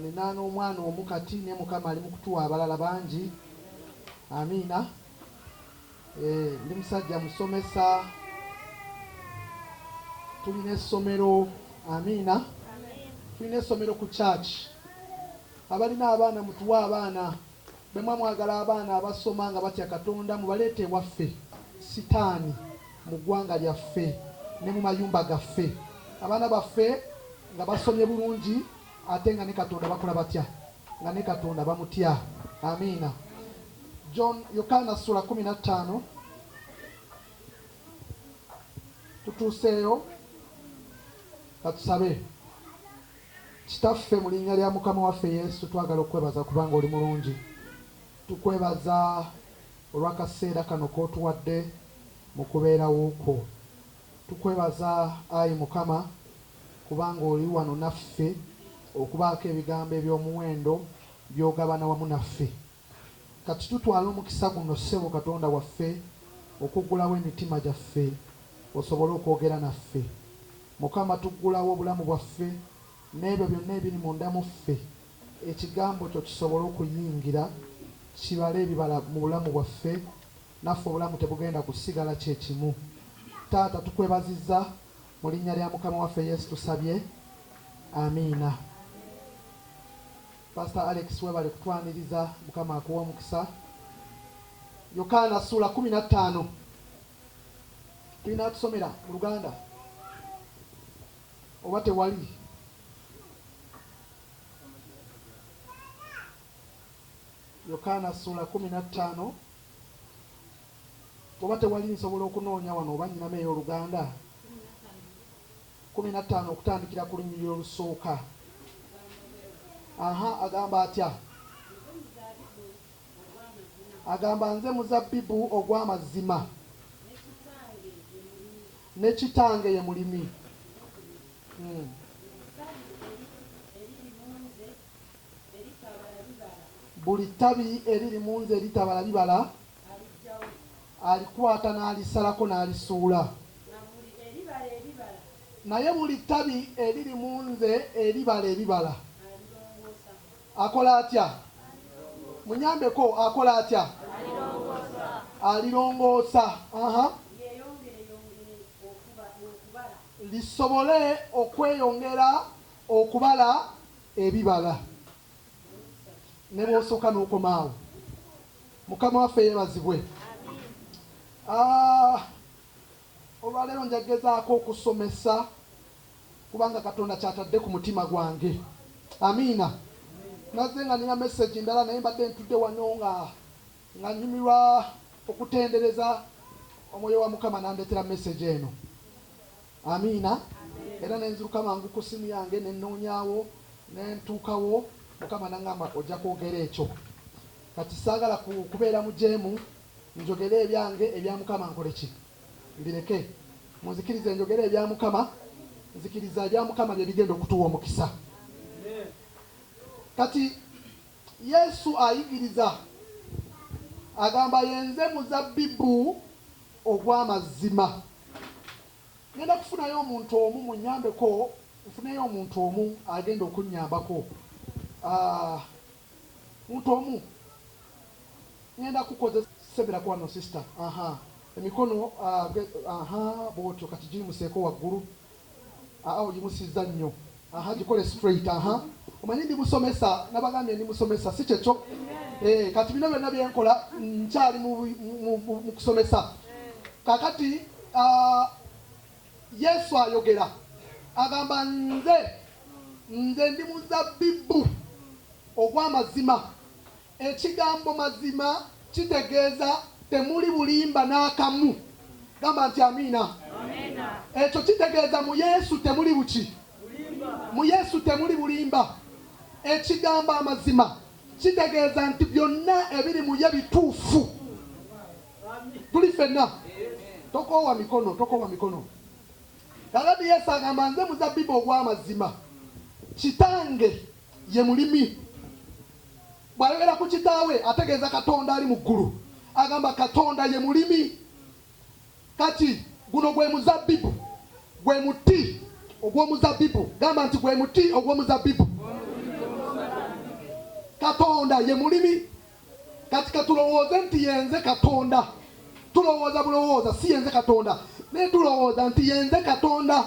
nina n'omwana omu kati ne Mukama ali mu kutuwa abalala bangi. Amiina. Ndi musajja musomesa. Tulina essomero. Amiina. Tulina essomero ku church. Abalina abaana mutuwa abaana. Bemwe mwagala abaana abasoma nga batya Katonda mubaleete waffe. Sitaani mu ggwanga lyaffe ne mu mayumba gaffe. Abaana baffe nga basomye bulungi ate nga ne Katonda bakola batya. Nga ne Katonda bamutya. Amiina. Yokaana sura 15. Tutuuseeyo katusabe. Kitaffe mu linnya lya Mukama waffe Yesu twagala okwebaza kubanga oli mulungi. Tukwebaza olw'akaseera kano k'otuwadde mu kubeerawo kwo. Tukwebaza ayi Mukama kubanga oli wano naffe okubaako ebigambo eby'omuwendo by'ogabana wamu naffe. Kati tutwala omukisa guno ssebo Katonda waffe okuggulawo emitima gyaffe osobole okwogera naffe. Mukama tuggulawo obulamu bwaffe n'ebyo byonna ebiri munda mu ffe. Ekigambo kyo kisobole okuyingira kibale ebibala mu bulamu bwaffe naffe obulamu tebugenda kusigala kyekimu. Taata tukwebazizza mu linnya lya Mukama waffe Yesu tusabye. Amiina. Pastor Alex webale kutwaniriza. Mukama akuwa omukisa. Yokaana sura 15. Tulina tusomera mu Luganda oba tewali? Yokaana sura 15. Oba tewali nsobola okunoonya wano oba nyinamu ey'Oluganda. 15 okutandikira ku lunyiriri olusooka. Agamba atya? Agamba nze muzabbibu ogw'amazima ne kitange ye mulimi. Buli ttabi eriri mu nze eritabala bibala alikwata n'alisalako n'alisuula. Naye buli ttabi eriri mu nze eribala ebibala akola atya? Munyambeko, akola atya? Alirongoosa. Lisobole okweyongera okubala ebibala. Ne bw'osooka n'okomaawo. Mukama waffe yeebazibwe. Olwaleero njagezaako okusomesa kubanga Katonda kyatadde ku mutima gwange. Amiina. Naze nga nina message ndala naye mbadde ntudde wano nga nyumirwa okutendereza omwoyo wa Mukama nandeetera message eno. Amiina. Era nenziruka mangu ku simu yange nenoonyaawo nentuukawo. Mukama nangamba ojja kwogera ekyo. Kati saagala kubeera mujeemu njogere ebyange ebya Mukama nkole ki? Mbireke. Munzikirize njogere ebya Mukama. Nzikiriza ebya Mukama bye bigenda okutuwa omukisa. Kati Yesu ayigiriza agamba yenze muzabbibu ogw'amazima. Ngenda kufunayo omuntu omu munyambeko, nfuneyo omuntu omu agenda okunnyambako. Muntu omu ngenda kukozesa sebera kwano sister. Emikono bwotyo kati gimuseeko waggulu. Ogimusizza nnyo. Gikole straight. Omanyi ndi musomesa, nabagambye ndi musomesa si kyekyo. Kati bino byonna byenkola nkyali mu kusomesa. Kakati Yesu ayogera agamba nze ndi muzabbibu ogw'amazima. Ekigambo mazima kitegeeza temuli bulimba n'akamu. Gamba nti amiina. Ekyo kitegeeza mu Yesu temuli buki? Mu Yesu temuli bulimba. Ekigambo amazima kitegeeza nti byonna ebiri mu ye bituufu. Tuli ffenna. Tokoowa mikono. Kakati Yesu agamba nze muzabbibu ogw'amazima. Kitange ye mulimi. Bwayogera ku kitaawe ategeeza Katonda ali mu ggulu. Agamba Katonda ye mulimi. Kati guno gwe muzabbibu, gwe muti ogw'omuzabbibu. Gamba nti gwe muti ogw'omuzabbibu. Katonda ye mulimi. Kati katulowooze nti yenze Katonda. Tulowooza bulowooza si yenze Katonda. Ne tulowooza nti yenze Katonda.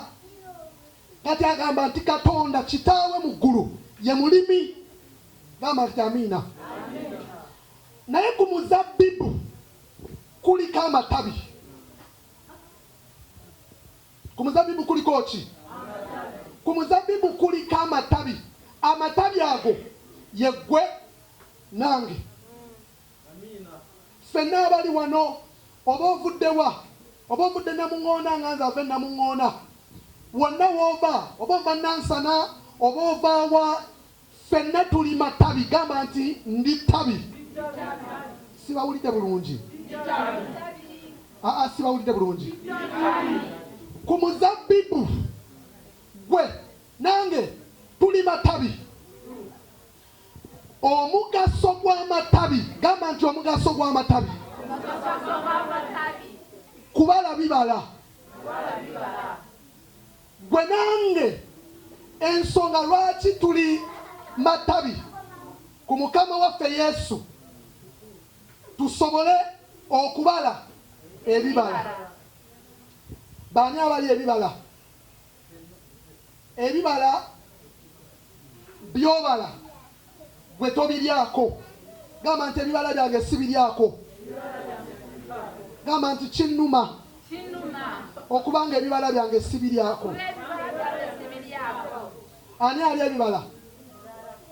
Kati agamba nti Katonda kitaawe mu ggulu ye mulimi. Gamba nti amina. Naye ku muzabbibu kuliko amatabi. Ku muzabbibu kuliko ki? Ku muzabbibu kuliko amatabi. Amatabi ago ye ggwe nange. Ffenna abali wano oba ovudde wa? Oba ovudde Namuŋŋoona nga nze ave Namuŋŋoona. Wonna w'ova, oba ova Nansana, oba ova wa, ffenna tuli matabi. Gamba nti ndi ttabi. Sibawulidde bulungi? Sibawulidde bulungi? Ku muzabbibu gwe nange tuli matabi. Omugaso gw'amatabi. Gamba nti omugaso gw'amatabi. Kubala bibala. Gwe nange ensonga lwaki tuli matabi ku Mukama waffe Yesu, tusobole okubala ebibala. Baani abali ebibala? Ebibala byobala gwe tobiryako. Gamba nti ebibala byange sibiryako. Gamba nti kinnuma okubanga ebibala byange sibiryako. Ani ali ebibala?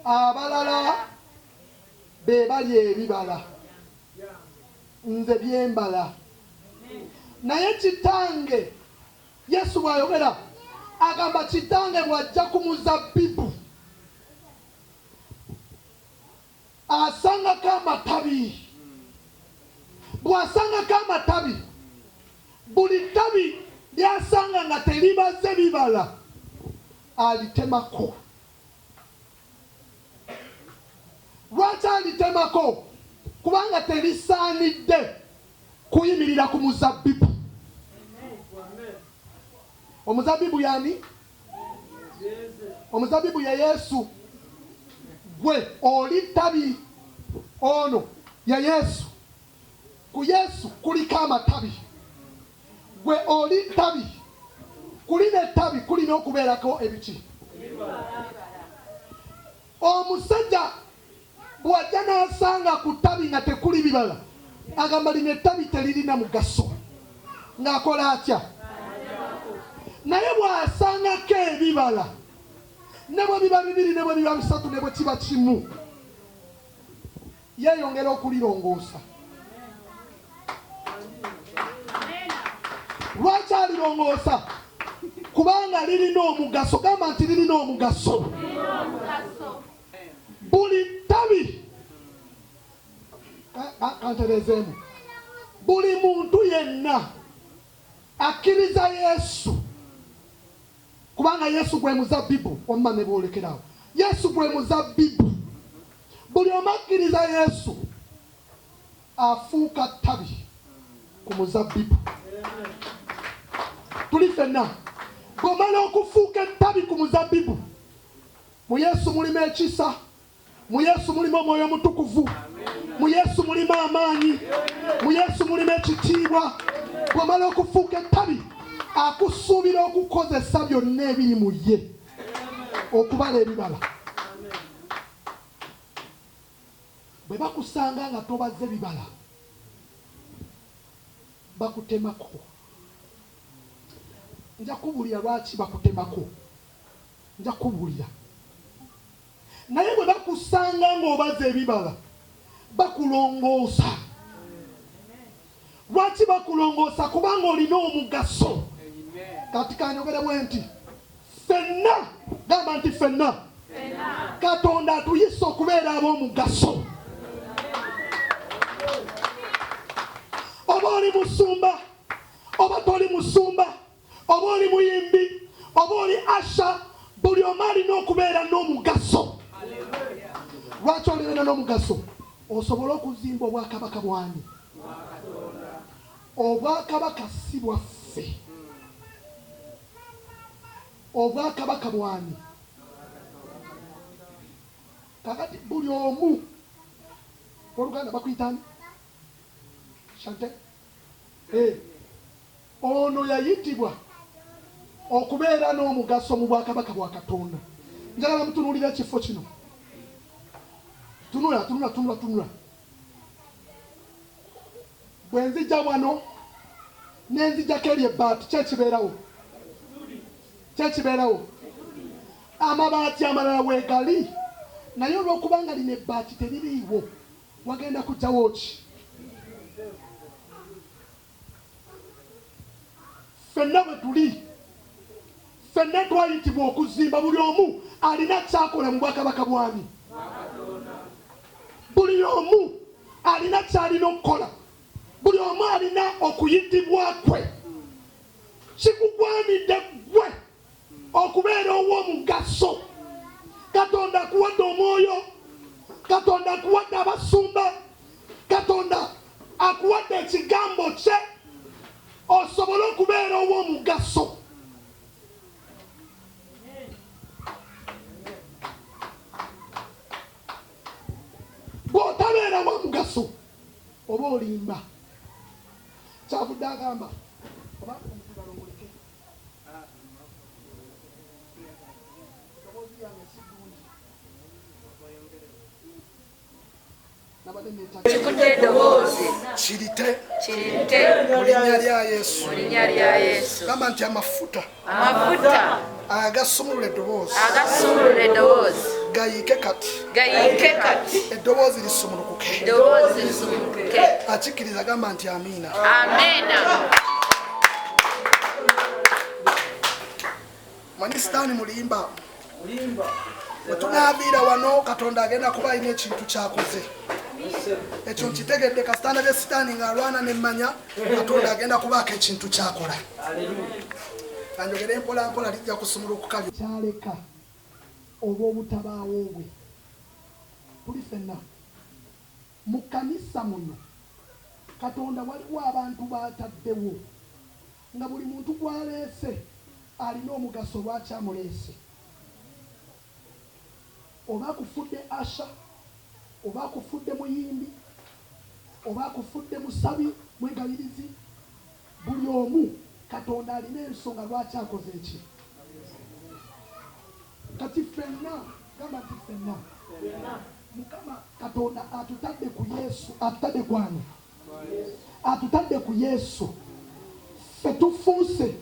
Abalala be bali ebibala. Nze byembala. Naye kitange Yesu bw'ayogera agamba kitange bw'ajja ku muzabbibu asangako amatabi. Bw'asangako amatabi, buli ttabi lyasanga nga teribaze bibala alitemako. Lwaki alitemako? Kubanga terisaanidde kuyimirira ku muzabbibu. Omuzabbibu yani? Omuzabbibu ye Yesu. Gwe oli ttabi. Ono ye Yesu. Ku Yesu kuliko amatabi. Gwe oli ttabi. Kulina ettabi kulina okubeerako ebiki? Omusajja bw'ajja n'asanga ku ttabi nga tekuli bibala, agamba lino ettabi teririna mugaso. Ng'akola atya? Naye bw'asangako ebibala, ne bwe biba bibiri, ne bwe biba bisatu, ne bwe kiba kimu, yeeyongera okulirongoosa. Lwaki alirongoosa? Kubanga lirina omugaso. Gamba nti lirina omugaso. Buli ttabi, kanterezeemu, buli muntu yenna akkiriza Yesu, kubanga Yesu gwe muzabbibu. Omma ne boolekerawo, Yesu gwe muzabbibu. Buli omu akkiriza Yesu afuuka ttabi ku muzabbibu. Tuli ffenna bw'omala okufuuka ettabi ku muzabbibu, mu Yesu mulimu ekisa, mu Yesu mulimu Omwoyo Mutukuvu, mu Yesu mulimu amaanyi, mu Yesu mulimu ekitiibwa. Bw'omala okufuuka ettabi, akusuubira okukozesa byonna ebiri mu ye okubala ebibala. Bwe bakusanga nga tobaze bibala, bakutemako. Nja kubuulira lwaki bakutemako. Nja kubuulira. Naye bwe bakusanga ng'obaze ebibala, bakulongoosa. Lwaki bakulongoosa? Kubanga olina omugaso. Kati kanyogere bwe nti ffenna, gamba nti ffenna Katonda atuyise okubeera ab'omugaso. Oba oli musumba, oba toli musumba, oba oli muyimbi, oba oli asha, buli omu alina okubeera n'omugaso. Lwaki olina n'omugaso osobola okuzimba obwakabaka bwani. Obwakabaka si bwaffe. Obwakabaka bwani. Kakati buli omu Oluganda bakuyitani Shante ono yayitibwa okubeera n'omugaso mu bwakabaka bwa Katonda. Njagala mutunuulira ekifo kino. Tunula. Bwe nzija wano nenzijako eri ebbaati kyekibeerawo. Amabaati amalala weegali naye olw'okubanga lino ebbaati teririiwo wagenda kujjawo ki? Ffenna bwe tuli, ffenna twayitibwa okuzimba. Buli omu alina kyakola mu bwakabaka bwami. Buli omu alina kyalina okukola. Buli omu alina okuyitibwa kwe. Kikugwanidde gwe okubeera ow'omugaso. Katonda akuwadde omwoyo. Katonda akuwadde abasumba. Katonda akuwadde ekigambo kye osobole okubeera ow'omugaso. Bw'otabeera w'omugaso oba olimba. Kyavudde agamba Kirite mu linnya lya Yesu. Gamba nti amafuta agasumulula eddoboozi gayiike kati eddoboozi lisumulukuke. Akikkiriza gamba nti amiina. Manisitaani mulimba. Bwe tunaaviira wano Katonda agenda kuba alina ekintu kyakoze. Ekyo nkitegedde kasitanda bye sitaani ng'alwana n'emmanya Katonda agenda kubaako ekintu kyakola. Kanjogere mpola lijja kusumulukuka. Kyaleka oba obutabaawo bwe. Tuli ffenna mu kkanisa muno Katonda waliwo abantu baataddewo nga buli muntu gw'aleese alina omugaso lwaki amuleese. Oba akufudde asha, oba akufudde muyimbi, oba akufudde musabi mwegalirizi, buli omu Katonda alina ensonga lwaki akoze eki. Kati ffenna gamba nti ffenna Mukama Katonda atutadde ku Yesu. Atutadde kwani? Atutadde ku Yesu. Ffe tufuuse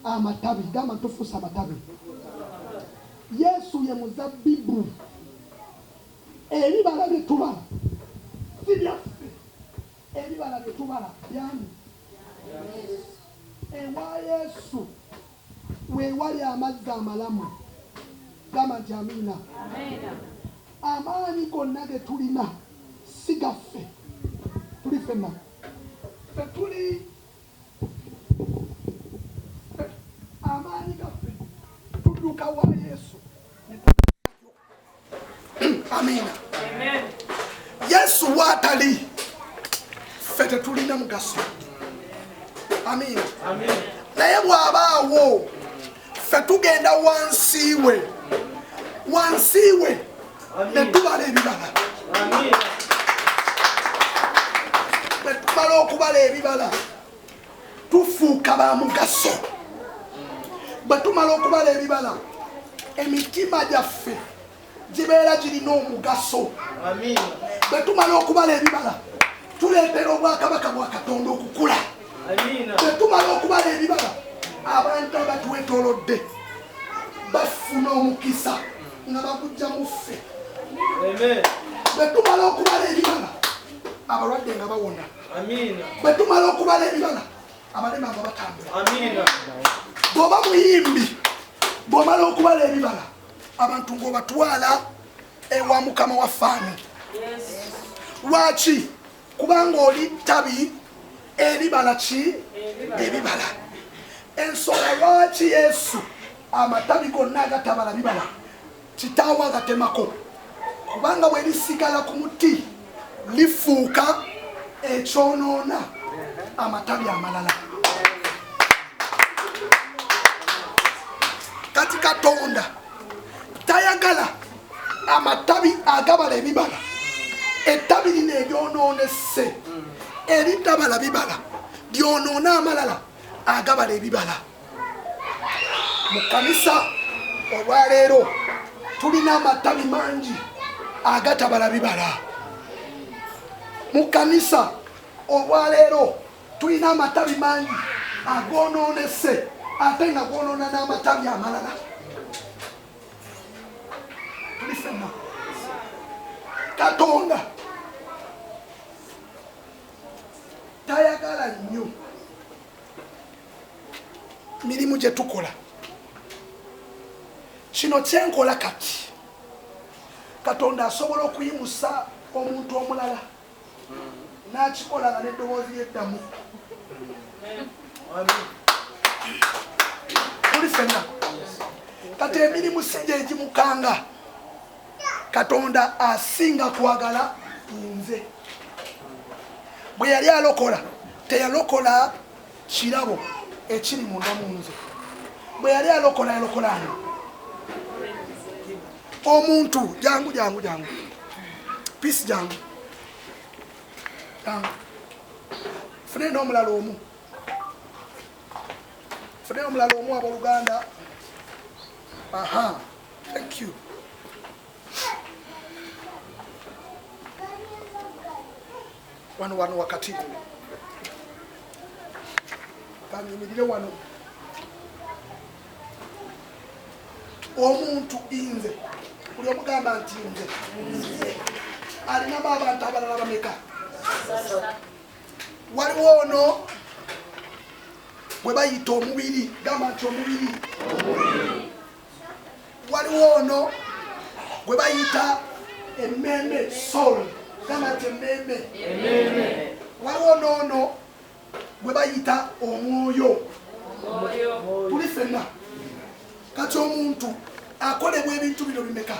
amatabi. Gamba ntufuuse amatabi. Yesu ye muzabbibu. Ebibala bye tubala si byaffe. Ebibala bye tubala byani? Ewa Yesu weewali amazzi amalamu. Gamba nti amiina. Amaanyi gonna ge tulina si gaffe. Tuli ffenna. Ffe tuli amaanyi gaffe tudduka wa Yesu. Amiina. Yesu waatali ffe tetulina mugaso. Amiina. Naye bw'abaawo ffe tugenda wansi we ne tubala ebibala. Bwe tumala okubala ebibala tufuuka ba mugaso. Bwe tumala okubala ebibala emitima gyaffe gibeera girina omugaso. Bwe tumala okubala ebibala tuleetera obwakabaka bwa Katonda okukula. Bwe tumala okubala ebibala abantu abatwetoolodde bafuna omukisa nga bagujja mu ffe. Bwe tumala okubala ebibala abalwadde nga bawona. Bwe tumala okubala ebibala abalema nga batambula. Bw'oba muyimbi bw'omala okubala ebibala abantu ng'obatwala ewa Mukama waffe. Lwaki? Kubanga oli ttabi eribala ki? Ebibala. Ensonga lwaki Yesu amatabi gonna agatabala bibala kitaawe agatemako kubanga bwe lisigala ku muti lifuuka ekyonoona amatabi amalala. Kati Katonda tayagala amatabi agabala ebibala. Ettabi lino eryonoonese eritabala bibala lyonoona amalala agabala ebibala. Mu kanisa olwaleero tulina amatabi mangi agatabala bibala. Mu kanisa olwaleero tulina amatabi mangi agonoonese ate nga gonoona n'amatabi amalala. Tulisema Katonda tayagala nnyo mirimu gye tukola. Kino kyenkola kati Katonda asobola okuyimusa omuntu omulala n'akikola nga n'eddoboozi ly'eddamu. Tulisena kati emirimu si gye egimukanga. Katonda asinga kwagala nze. Bwe yali alokola teyalokola kirabo ekiri munda mu nze. Bwe yali alokola yalokolani omuntu. Jangu pisi jangu fune n'omulala omu. Fune omulala omu abooluganda. Aha, thank you. Wano wakati kanyimirire wano. Omuntu inze buli omugamba nti nze alina abantu abalala bameka. Waliwo ono bwe bayita omubiri, gamba nti omubiri. Waliwo ono bwe bayita emmeme, soul, gamba nti emmeme. Waliwo n'ono bwe bayita omwoyo. Tuli ffenna. Kati omuntu akolebwa ebintu bino bimeka?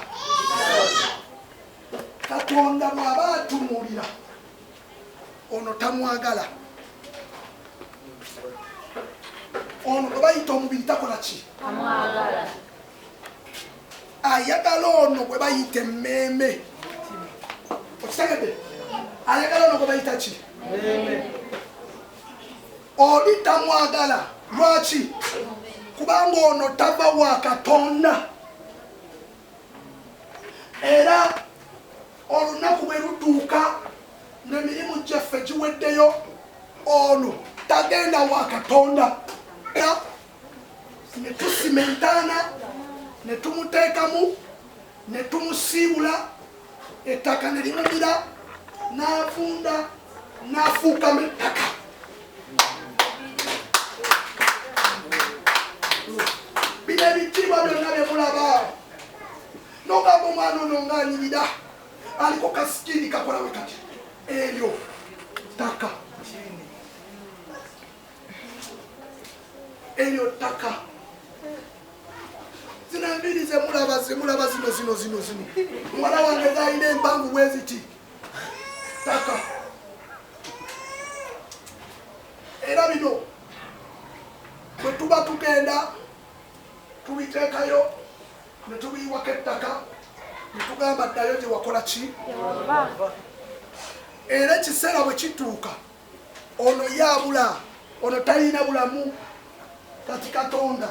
Katonda bw'aba atumulira ono tamwagala. Ono bwe bayita omubiri takola ki? Tamwagala. Ayagala ono bwe bayita emmeme. Okitegedde? Ayagala ono bwe bayita ki? Oli tamwagala. Lwaki? Kubanga ono tava wa Katonda. Era olunaku bwe lutuuka n'emirimu gyaffe giweddeyo, ono tagenda wa Katonda. Ne tusimentana, ne tumuteekamu, ne tumusiibula, ettaka ne limumira, n'afunda, n'afuukamu ettaka. Bino ebitiibwa byonna bye mulaba. N'ogamba omwana ono ng'anyirira aliko kasikini kakola we kati. Eryo ttaka. Eryo ttaka. Zino enviiri ze mulaba zino. Mwana wange z'alina empanvu bwe ziti. Ttaka. Era bino bwe tuba tugenda tubiteekayo ne tubiyiwako ettaka ne tugamba ddayo gye wakola ki? Era ekiseera bwe kituuka ono yaabula, ono talina bulamu. Kati Katonda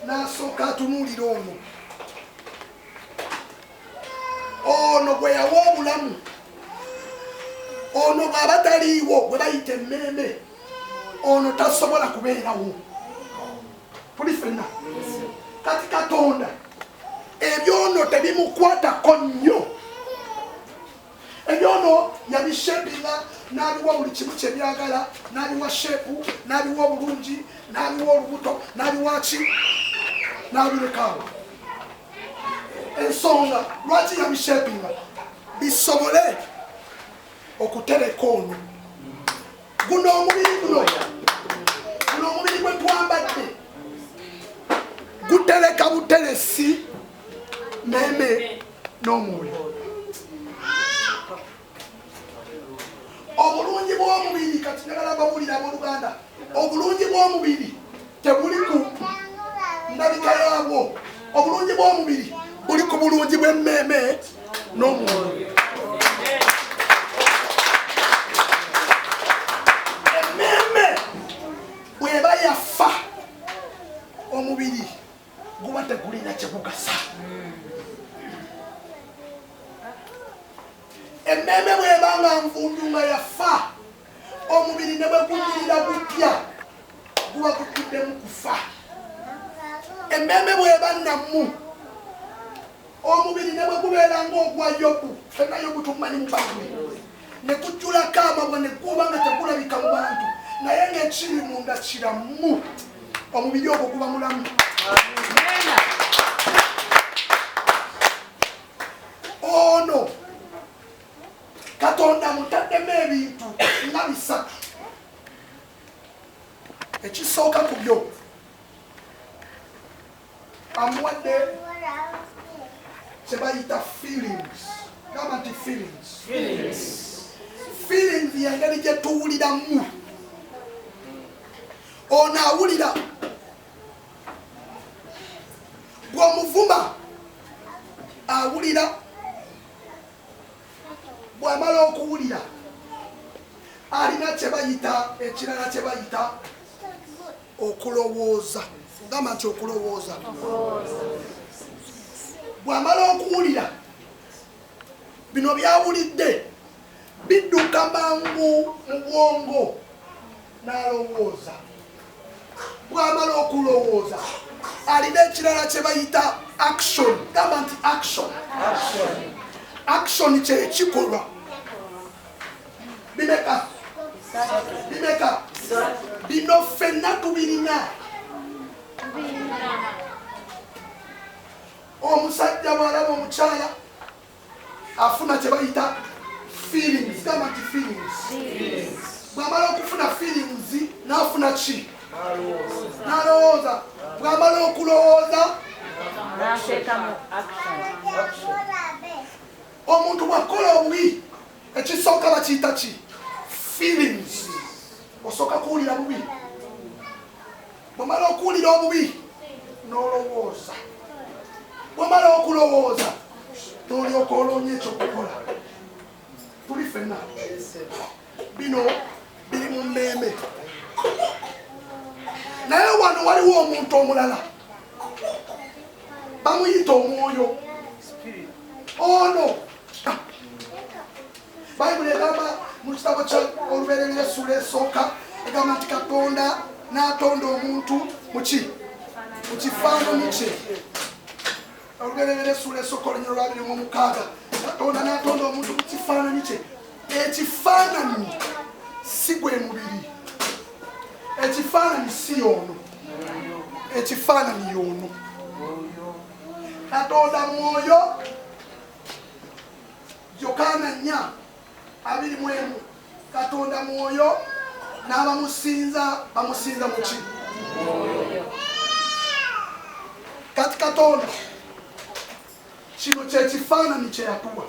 n'asooka atunuulira ono gwe yawa obulamu. Ono bw'aba taliiwo bwe bayita emmeme, ono tasobola kubeerawo. Tuli ffenna. Kati Katonda ebyono tebimukwatako nnyo. Ebyono yabishepinga n'abiwa buli kimu kye byagala, n'abiwa shepu, n'abiwa obulungi, n'abiwa olubuto, n'abiwa ki, n'abirekawo. Ensonga lwaki yabishepinga? Bisobole okutereka ono. Guno omubiri gwe twambadde gutereka buteresi meme n'omwoyo. bw'omubiri kati njagala bawulira abooluganda obulungi bw'omubiri tebuli ku ndabika yaabwo obulungi bw'omubiri buli ku bulungi bw'emmeeme n'omwoyo emmeeme bw'eba yafa omubiri guba tegulina kyegugasa emmeeme bw'eba nga nvundu nga yafa omubiri ne bwe gunyirira gutya guba gutuddemu kufa emmeeme bw'eba nammu omubiri ne bwe gubeera ng'ogwa Yobu fenna Yobu tumumanyi mu Bayibuli ne gujjulako amabwa ne guba nga tegulabika mu bantu naye ng'ekiri munda kiramu omubiri ogwo guba mulamu ono Katonda mutaddemu ebintu nga bisatu ekisooka ku byo amuwadde kye bayita feelings gamba nti feelings yengeri gye tuwuliramu ono awulira bw'omuvuma awulira bw'amala okuwulira alina kye bayita ekirala kye bayita okulowooza gamba nti okulowooza bw'amala okuwulira bino byawulidde bidduka mangu mu bwongo n'alowooza bw'amala okulowooza alina ekirala kye bayita action gamba nti action kye kikolwa bimeka bino ffenna tubirina omusajja bw'alaba omukyala afuna kye bayita feelings gamba nti feelings bw'amala okufuna feelings n'afuna ki n'alowooza bw'amala okulowooza omuntu bw'akola obubi ekisooka bakiyita ki feelings osooka kuwulira bubi bw'omala okuwulira obubi n'olowooza bw'omala okulowooza n'olyoka oloonya ekyokukola tuli ffenna bino biri mu mmeeme naye wano waliwo omuntu omulala bamuyita omwoyo ono bayibuli egamba mu kitabo kya olubeerera essuula esooka egamba nti Katonda n'atonda omuntu muki mu kifaananyi kye olubeerera essuula esooka olunyiro lwa 26 Katonda n'atonda omuntu mu kifaananyi kye ekifaananyi si gwe mubiri ekifaananyi si y'ono ekifaananyi y'ono Katonda mwoyo Yokaana 4:21 Katonda mwoyo n'abamusinza bamusinza mu ki kati Katonda kino kyekifaananyi kye yatuwa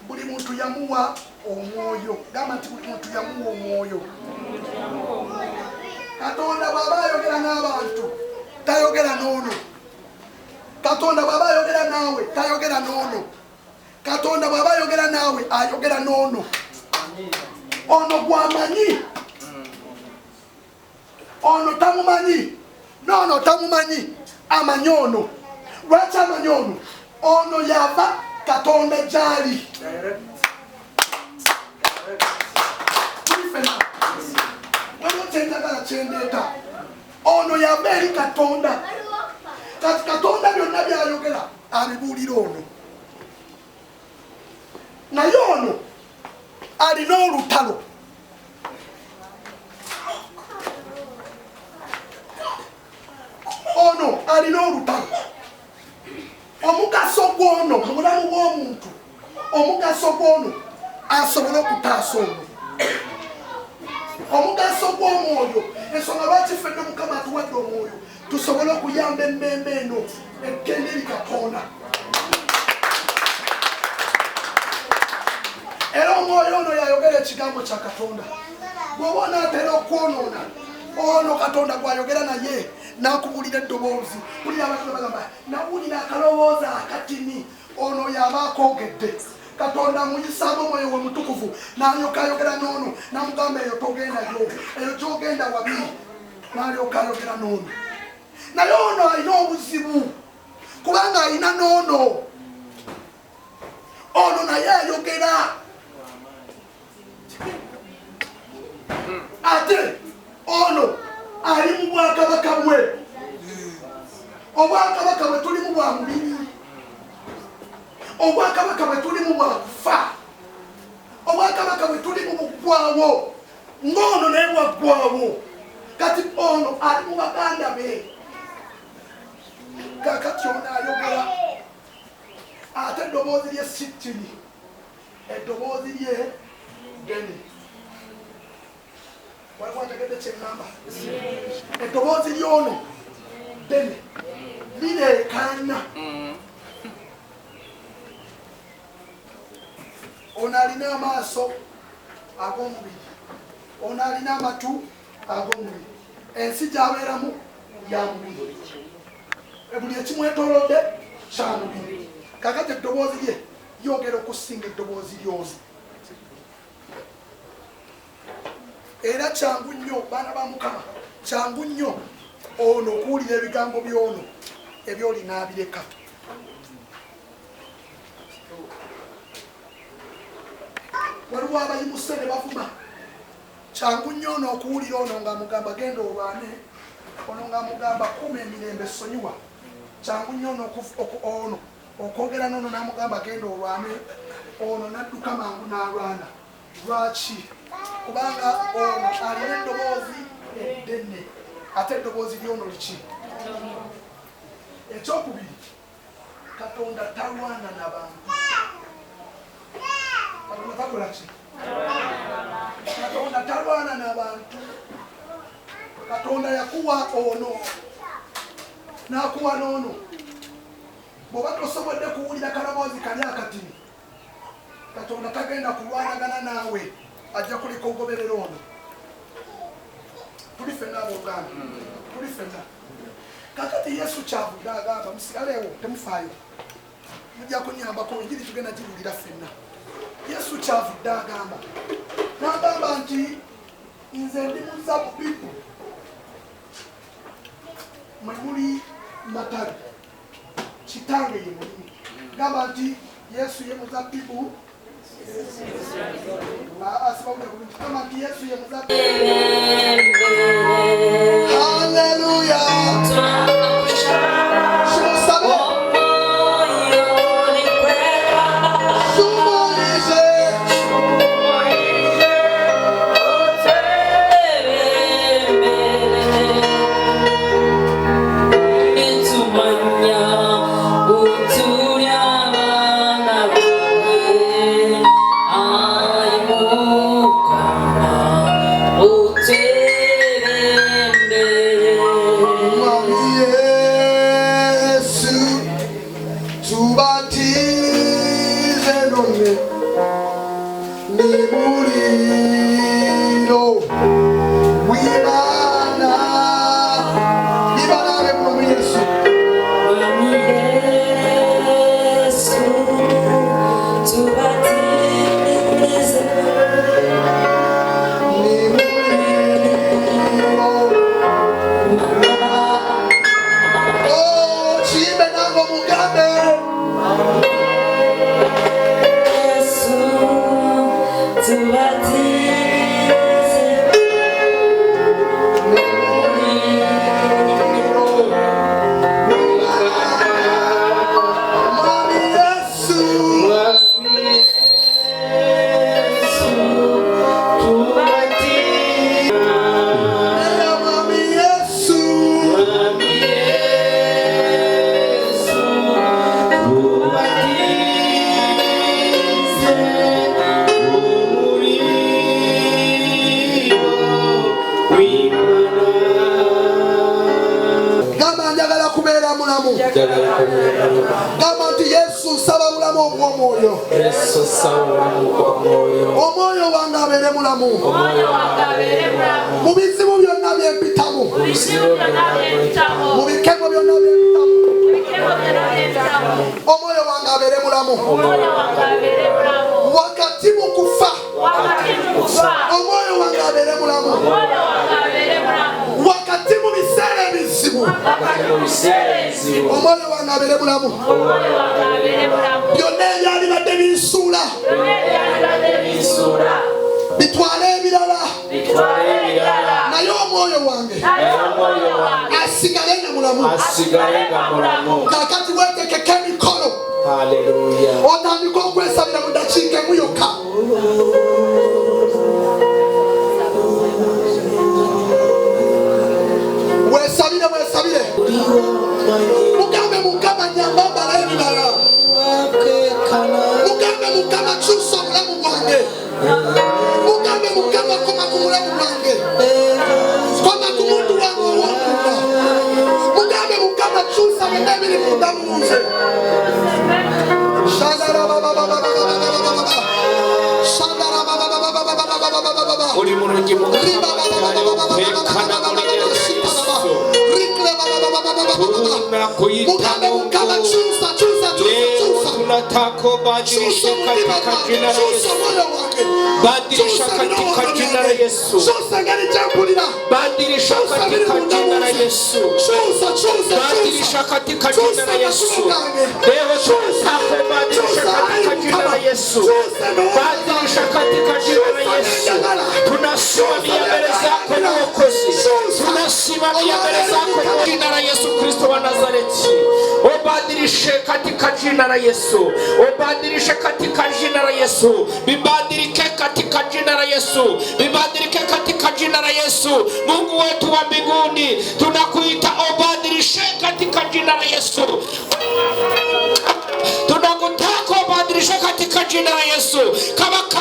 buli muntu yamuwa omwoyo gamba nti buli muntu yamuwa omwoyo Katonda bw'aba ayogera n'abantu tayogera n'ono Katonda bw'aba ayogera naawe tayogera n'ono Katonda bw'aba ayogera naawe ayogera n'ono ono gwamanyi ono tamumanyi n'ono tamumanyi amanyi ono lwaki amanyi ono yava Katonda gy'ali waliwo kyenjagala kyendeeta ono yava eri Katonda kati Katonda byonna by'ayogera abibuulira ono naye ono alina olutalo ono alina olutalo omugaso gw'ono mu bulamu bw'omuntu omugaso gw'ono asobole okutaasa ono omugaso gw'omwoyo ensonga lwaki ffenna Mukama atuwadde omwoyo tusobole okuyamba emmeeme eno egende eri Katonda era omwoyo ono yayogera ekigambo kya Katonda bw'obona atera okwonona ono Katonda gwayogera naye nakubulira eddoboozi bulira abantu bagamba nawulira akalowooza akatini ono yaba akoogedde Katonda muyisaamu omwoyo we mutukuvu n'alyoka ayogera n'ono namugamba eyo togendayo eyo gyogenda wabi n'alyoka ayogera n'ono naye ono alina obuzibu kubanga alina n'ono ono naye ayogera ate ono ali mu bwakabaka bwe obwakabaka bwe tulimu bwa mubiri obwakabaka bwe tulimu bwa kufa obwakabaka bwe tulimu buggwawo ng'ono naye bwaggwawo kati ono ali mu baganda be kakati ono ayogera ate eddoboozi lye sitini eddoboozi lye deni waliwo ategedde kyeŋŋamba eddoboozi lyono deni lireekaana ono alina amaaso ag'omubiri ono alina amatu ag'omubiri ensi gyabeeramu ya mubiri buli ekimwetoolodde kya mubiri kakati eddoboozi lye lyogera okusinga eddoboozi lyozi era kyangu nnyo baana ba Mukama kyangu nnyo ono okuwulira ebigambo by'ono ebyoli n'abireka waliwo abayimuse ne bavuma kyangu nnyo ono okuwulira ono ng'amugamba genda olwane ono ng'amugamba kuuma emirembe sonyiwa kyangu nnyo ono okwogera n'ono n'amugamba genda olwane ono n'adduka mangu n'alwana lwaki kubanga ono alina eddoboozi eddene ate eddoboozi lyono liki ekyokubiri Katonda talwana n'abantu Katonda takola ki Katonda talwana n'abantu Katonda yakuwa ono n'akuwa n'ono bw'oba tosobodde kuwulira kalaboozi kali akatini Katonda tagenda kulwanagana naawe ajja kuleka ogoberera ono tuli ffenna abooganda tuli ffenna kakati Yesu kyavudde agamba musigaleewo temufaayo mujja kunyambako enjiri tugenda giwulira ffenna Yesu kyavudde agamba n'agamba nti nze ndi muzabbibu mwe muli matale kitange ye mulimi gamba nti Yesu ye muzabbibu kama nti Yesu ye muzabbibu haleluya Gamba njagala kubeera mulamu. Gamba nti Yesu nsaba bulamu obw'omwoyo. Omwoyo wange abeere mulamu. Mu bizibu byonna byempitamu. Mu bikemo byonna byempitamu. Omwoyo wange abeere mulamu. Wakati mu kufa. Omwoyo wange abeere mulamu. Wakati mu biseera ebizibu. Omwoyo wange abeere mulamu. Byonna ebyalibadde binsuula. Bitwale ebirala. Naye omwoyo wange asigale nga mulamu. Kakati weetekeko emikolo. Otandika okwesabira mu ddakiika emu yokka. Weesabire. Mugambe Mukama nyamba mbala ebirala. Mugambe Mukama kyusa obulamu bwange. Mugambe Mukama koma ku bulamu bwange. Koma ku muntu wange ow'omunda. Mugambe Mukama kyusa byonna ebiri munda mu nze. Oli mulungi Mukama. Mugambe Mukama kyusa. Tunataka badilisha katika jina la Yesu. Badilisha katika jina la Yesu. Badilisha katika jina la Yesu. Badilisha katika jina la Yesu. Leo tunataka badilisha katika jina la Yesu. Badilisha katika jina la Yesu. Tunasimamia mbele zako na Mwokozi. Tunasimamia mbele zako kwa jina la Yesu Kristo wa Nazareti. Obadilishe katika jina la Yesu. Obadilishe katika jina la Yesu. Bibadilike katika jina la Yesu. Bibadilike katika jina la Yesu. Mungu wetu wa mbinguni, tunakuita obadilishe katika jina la Yesu. Tunakutaka obadilishe katika jina la Yesu. Kabaka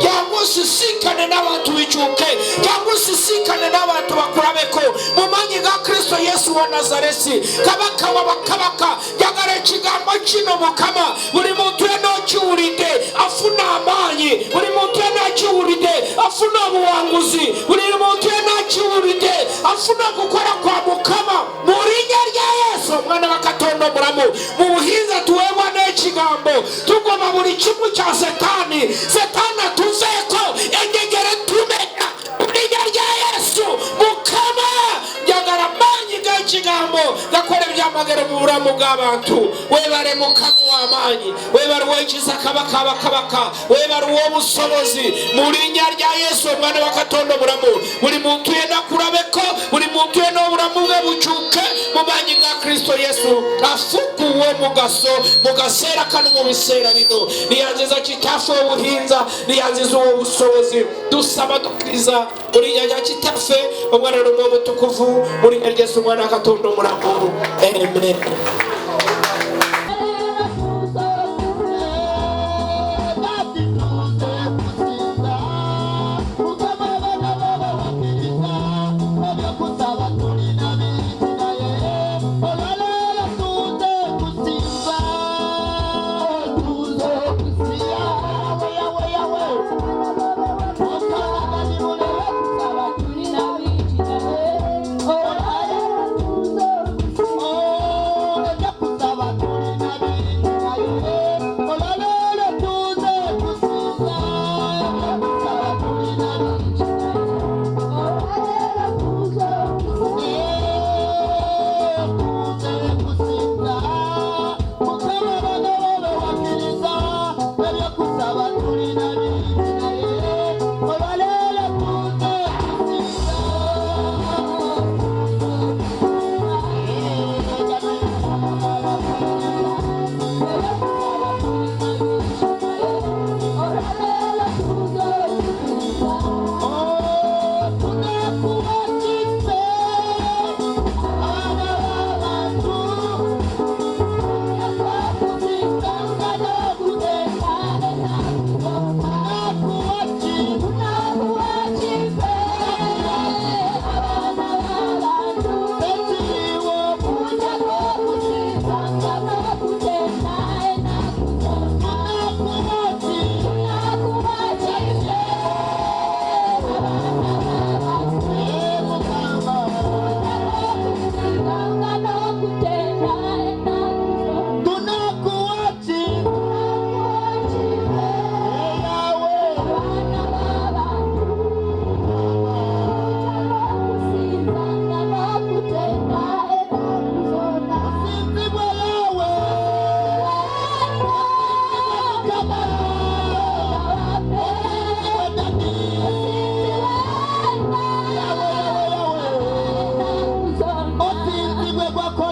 jangu sisikane n'abantu bicuke. Jangu sisikane n'abantu bakurabeko. Mumanyi ga Kristo Yesu wa Nazareti. Kabaka jagala ekigambo kino Mukama. Buli muntu eno kiwulidde afuna amaanyi. Buli muntu eno kiwulidde afuna obuwanguzi. Buli muntu eno kiwulidde afuna okukola kwa Mukama. Mu linnya lya Yesu omwana wa Katonda omulamu. Mu buhinza tuweebwa n'ekigambo. Tugoma buli kimu kya Setaani atuveeko enjegere tumenya. Mu linnya lya Yesu Mukama njagala maanyi g'ekigambo gakola ebyamagero mu bulamu bw'abantu. Weebale Mukama w'amaanyi. Weebale w'ekisa kabaka. Weebale w'obusobozi. Mu linnya lya Yesu omwana wa Katonda omulamu. Buli muntu yenna kulabeko. Buli muntu yenna obulamu bwe bukyuke mu maanyi ga Kristo Yesu. Afukuwe omugaso mu kaseera kano mu biseera bino. Niyanziza kitaffe obuhinza. Niyanziza obusobozi. Tusaba tukkiriza mu linnya lya kitaffe omwana n'omutukuvu mu linnya lya Yesu omwana wa Katonda omulamu. Amen. Oh, gwe gwakola